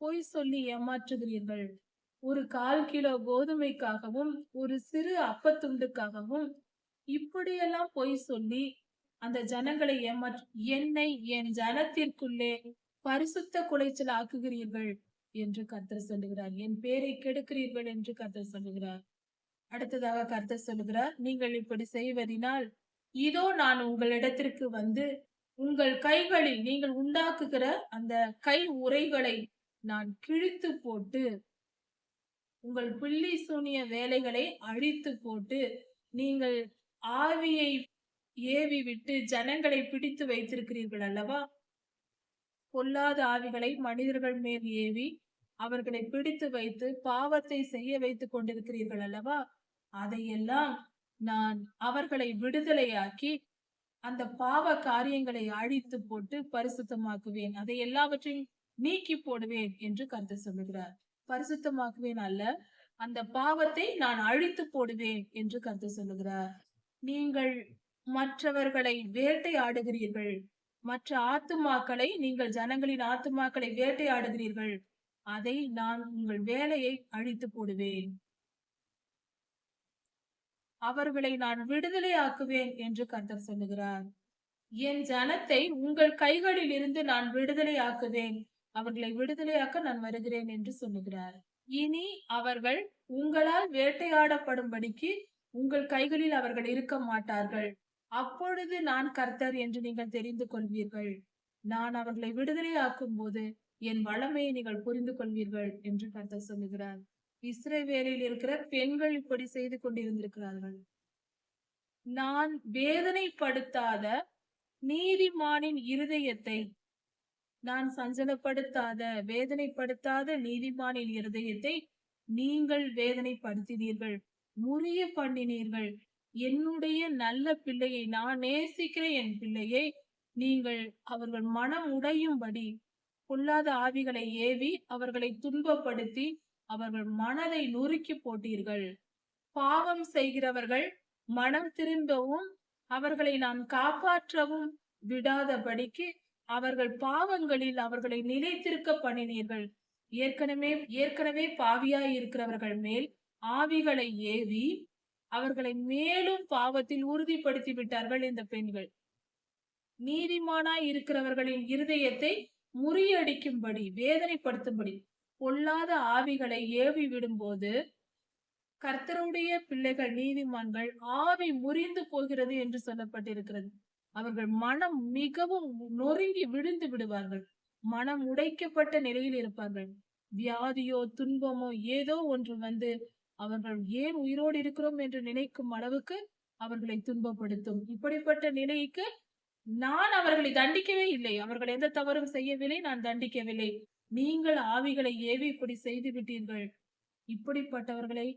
பொய் சொல்லி ஏமாற்றுகிறீர்கள். ஒரு 1/4 கிலோ கோதுமைக்காகவும் ஒரு சிறு அப்பத்துண்டுக்காகவும் இப்படியெல்லாம் பொய் சொல்லி அந்த ஜனங்களை என்னை என் ஜனத்திற்குள்ளே பரிசுத்த குலைச்சல் ஆக்குகிறீர்கள் என்று கர்த்தர் சொல்லுகிறார். என் பேரை கெடுக்கிறீர்கள் என்று கர்த்தர் சொல்லுகிறார். அடுத்ததாக கர்த்தர் சொல்லுகிறார், நீங்கள் இப்படி செய்வதினால் இதோ நான் உங்களிடத்திற்கு வந்து உங்கள் கைகளில் நீங்கள் உண்டாக்குகிற அந்த கை உறைகளை நான் கிழித்து போட்டு உங்கள் பில்லி சூனிய வேலைகளை அழித்து போட்டு, நீங்கள் ஆவியை ஏவி விட்டு ஜனங்களை பிடித்து வைத்திருக்கிறீர்கள் அல்லவா? பொல்லாத ஆவிகளை மனிதர்கள் மேல் ஏவி அவர்களை பிடித்து வைத்து பாவத்தை செய்ய வைத்துக் கொண்டிருக்கிறீர்கள் அல்லவா? அதையெல்லாம் நான் அவர்களை விடுதலையாக்கி அந்த பாவ காரியங்களை அழித்து போட்டு பரிசுத்தமாக்குவேன். அதை எல்லாவற்றையும் நீக்கி போடுவேன் என்று கர்த்தர் சொல்லுகிறார். பரிசுத்தமாக்குவேன் அல்ல, அந்த பாவத்தை நான் அழித்து போடுவேன் என்று கர்த்தர் சொல்லுகிறார். நீங்கள் மற்றவர்களை வேட்டையாடுகிறீர்கள். மற்ற ஆத்துமாக்களை, நீங்கள் ஜனங்களின் ஆத்துமாக்களை வேட்டையாடுகிறீர்கள். அதை நான் உங்கள் வேலையை அழித்து போடுவேன். அவர்களை நான் விடுதலை ஆக்குவேன் என்று கர்த்தர் சொல்லுகிறார். என் ஜனத்தை உங்கள் கைகளில் இருந்து நான் விடுதலை ஆக்குவேன். அவர்களை விடுதலையாக்க நான் வருகிறேன் என்று சொல்லுகிறார். இனி அவர்கள் உங்களால் வேட்டையாடப்படும்படிக்கு உங்கள் கைகளில் அவர்கள் இருக்க மாட்டார்கள். அப்பொழுது நான் கர்த்தர் என்று நீங்கள் தெரிந்து கொள்வீர்கள். நான் அவர்களை விடுதலை ஆக்கும் போது என் வல்லமையை நீங்கள் புரிந்து கொள்வீர்கள் என்று கர்த்தர் சொல்லுகிறார். இஸ்ரவேலில் இருக்கிற பெண்கள் இப்படி செய்து கொண்டிருந்திருக்கிறார்கள். நான் வேதனைப்படுத்தாத நீதிமானின் இருதயத்தை, நான் சஞ்சலப்படுத்தாத வேதனைப்படுத்தாத நீதிமானின் இருதயத்தை நீங்கள் வேதனைப்படுத்தினீர்கள், முறிய பண்ணினீர்கள். என்னுடைய நல்ல பிள்ளையை, நான் நேசிக்கிற என் பிள்ளையை நீங்கள் அவர்கள் மனம் உடையும்படி பொல்லாத ஆவிகளை ஏவி அவர்களை துன்பப்படுத்தி அவர்கள் மனதை நொறுக்கி போட்டீர்கள். பாவம் செய்கிறவர்கள் மனம் திரும்பவும் அவர்களை நான் காப்பாற்றவும் விடாதபடிக்கு அவர்கள் பாவங்களில் அவர்களை நிலைத்திருக்க பண்ணினீர்கள். ஏற்கனவே பாவியாய் இருக்கிறவர்கள் மேல் ஆவிகளை ஏவி அவர்களை மேலும் பாவத்தில் உறுதிப்படுத்தி விட்டார்கள் இந்த பெண்கள். நீதிமானாய் இருக்கிறவர்களின் இருதயத்தை முறியடிக்கும்படி, வேதனைப்படுத்தும்படி பொல்லாத ஆவிகளை ஏவி விடும்போது கர்த்தருடைய பிள்ளைகள், நீதிமான்கள் ஆவி முறிந்து போகிறது என்று சொல்லப்பட்டிருக்கிறது. அவர்கள் மனம் மிகவும் நொறுங்கி விழுந்து விடுவார்கள். மனம் உடைக்கப்பட்ட நிலையில் இருப்பார்கள். வியாதியோ துன்பமோ ஏதோ ஒன்று வந்து அவர்கள் ஏன் உயிரோடு இருக்கிறோம் என்று நினைக்கும் அளவுக்கு அவர்களை துன்பப்படுத்தும். இப்படிப்பட்ட நிலைக்கு நான் அவர்களை தண்டிக்கவே இல்லை. அவர்கள் எந்த தவறும் செய்யவில்லை. நான் தண்டிக்கவில்லை. நீங்கள் ஆவிகளை ஏவி இப்படி செய்து விட்டீர்கள். இப்படிப்பட்டவர்களை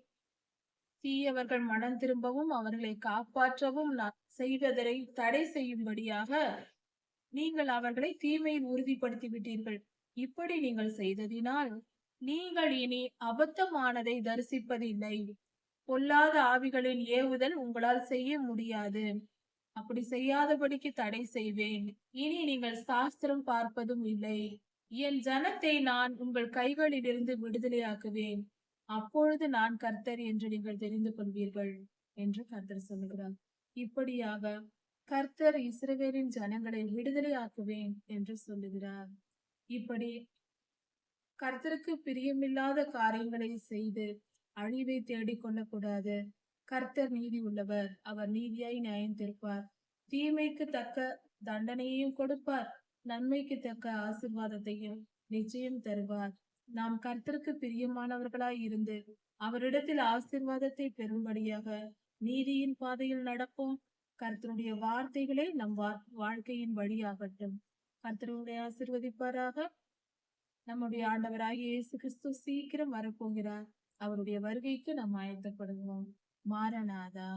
தீயவர்கள் மனம் திரும்பவும் அவர்களை காப்பாற்றவும் செய்வதை தடை செய்யும்படியாக நீங்கள் அவர்களை தீமையில் உறுதிப்படுத்தி விட்டீர்கள். இப்படி நீங்கள் செய்ததினால் நீங்கள் இனி அபத்தமானதை தரிசிப்பதில்லை. பொல்லாத ஆவிகளின் ஏவுதல் உங்களால் செய்ய முடியாது. அப்படி செய்யாதபடிக்கு தடை செய்வேன். இனி நீங்கள் சாஸ்திரம் பார்ப்பதும் இல்லை. என் ஜனத்தை நான் உங்கள் கைகளிலிருந்து விடுதலையாக்குவேன். அப்பொழுது நான் கர்த்தர் என்று நீங்கள் தெரிந்து கொள்வீர்கள் என்று கர்த்தர் சொல்லுகிறார். இப்படியாக கர்த்தர் இஸ்ரவேலின் ஜனங்களை விடுதலையாக்குவேன் என்று சொல்லுகிறார். இப்படி கர்த்தருக்கு பிரியமில்லாத காரியங்களை செய்து அழிவை தேடிக் கொள்ளக்கூடாது. கர்த்தர் நீதி உள்ளவர். அவர் நீதியாய் நியாயம் தீர்ப்பார். தீமைக்கு தக்க தண்டனையையும் கொடுப்பார். நன்மைக்கு தக்க ஆசீர்வாதத்தையும் நிச்சயம் தருவார். நாம் கர்த்தருக்கு பிரியமானவர்களாய் இருந்து அவரிடத்தில் ஆசீர்வாதத்தை பெறும்படியாக நீதியின் பாதையில் நடப்போம். கர்த்தருடைய வார்த்தைகளே நம் வாழ்க்கையின் வழியாகட்டும். கர்த்தருடைய ஆசீர்வதிப்பாராக. நம்முடைய ஆண்டவராகிய இயேசு கிறிஸ்து சீக்கிரம் வரப்போகிறார். அவருடைய வருகைக்கு நாம் ஆயத்தப்படுவோம். மாரநாதா.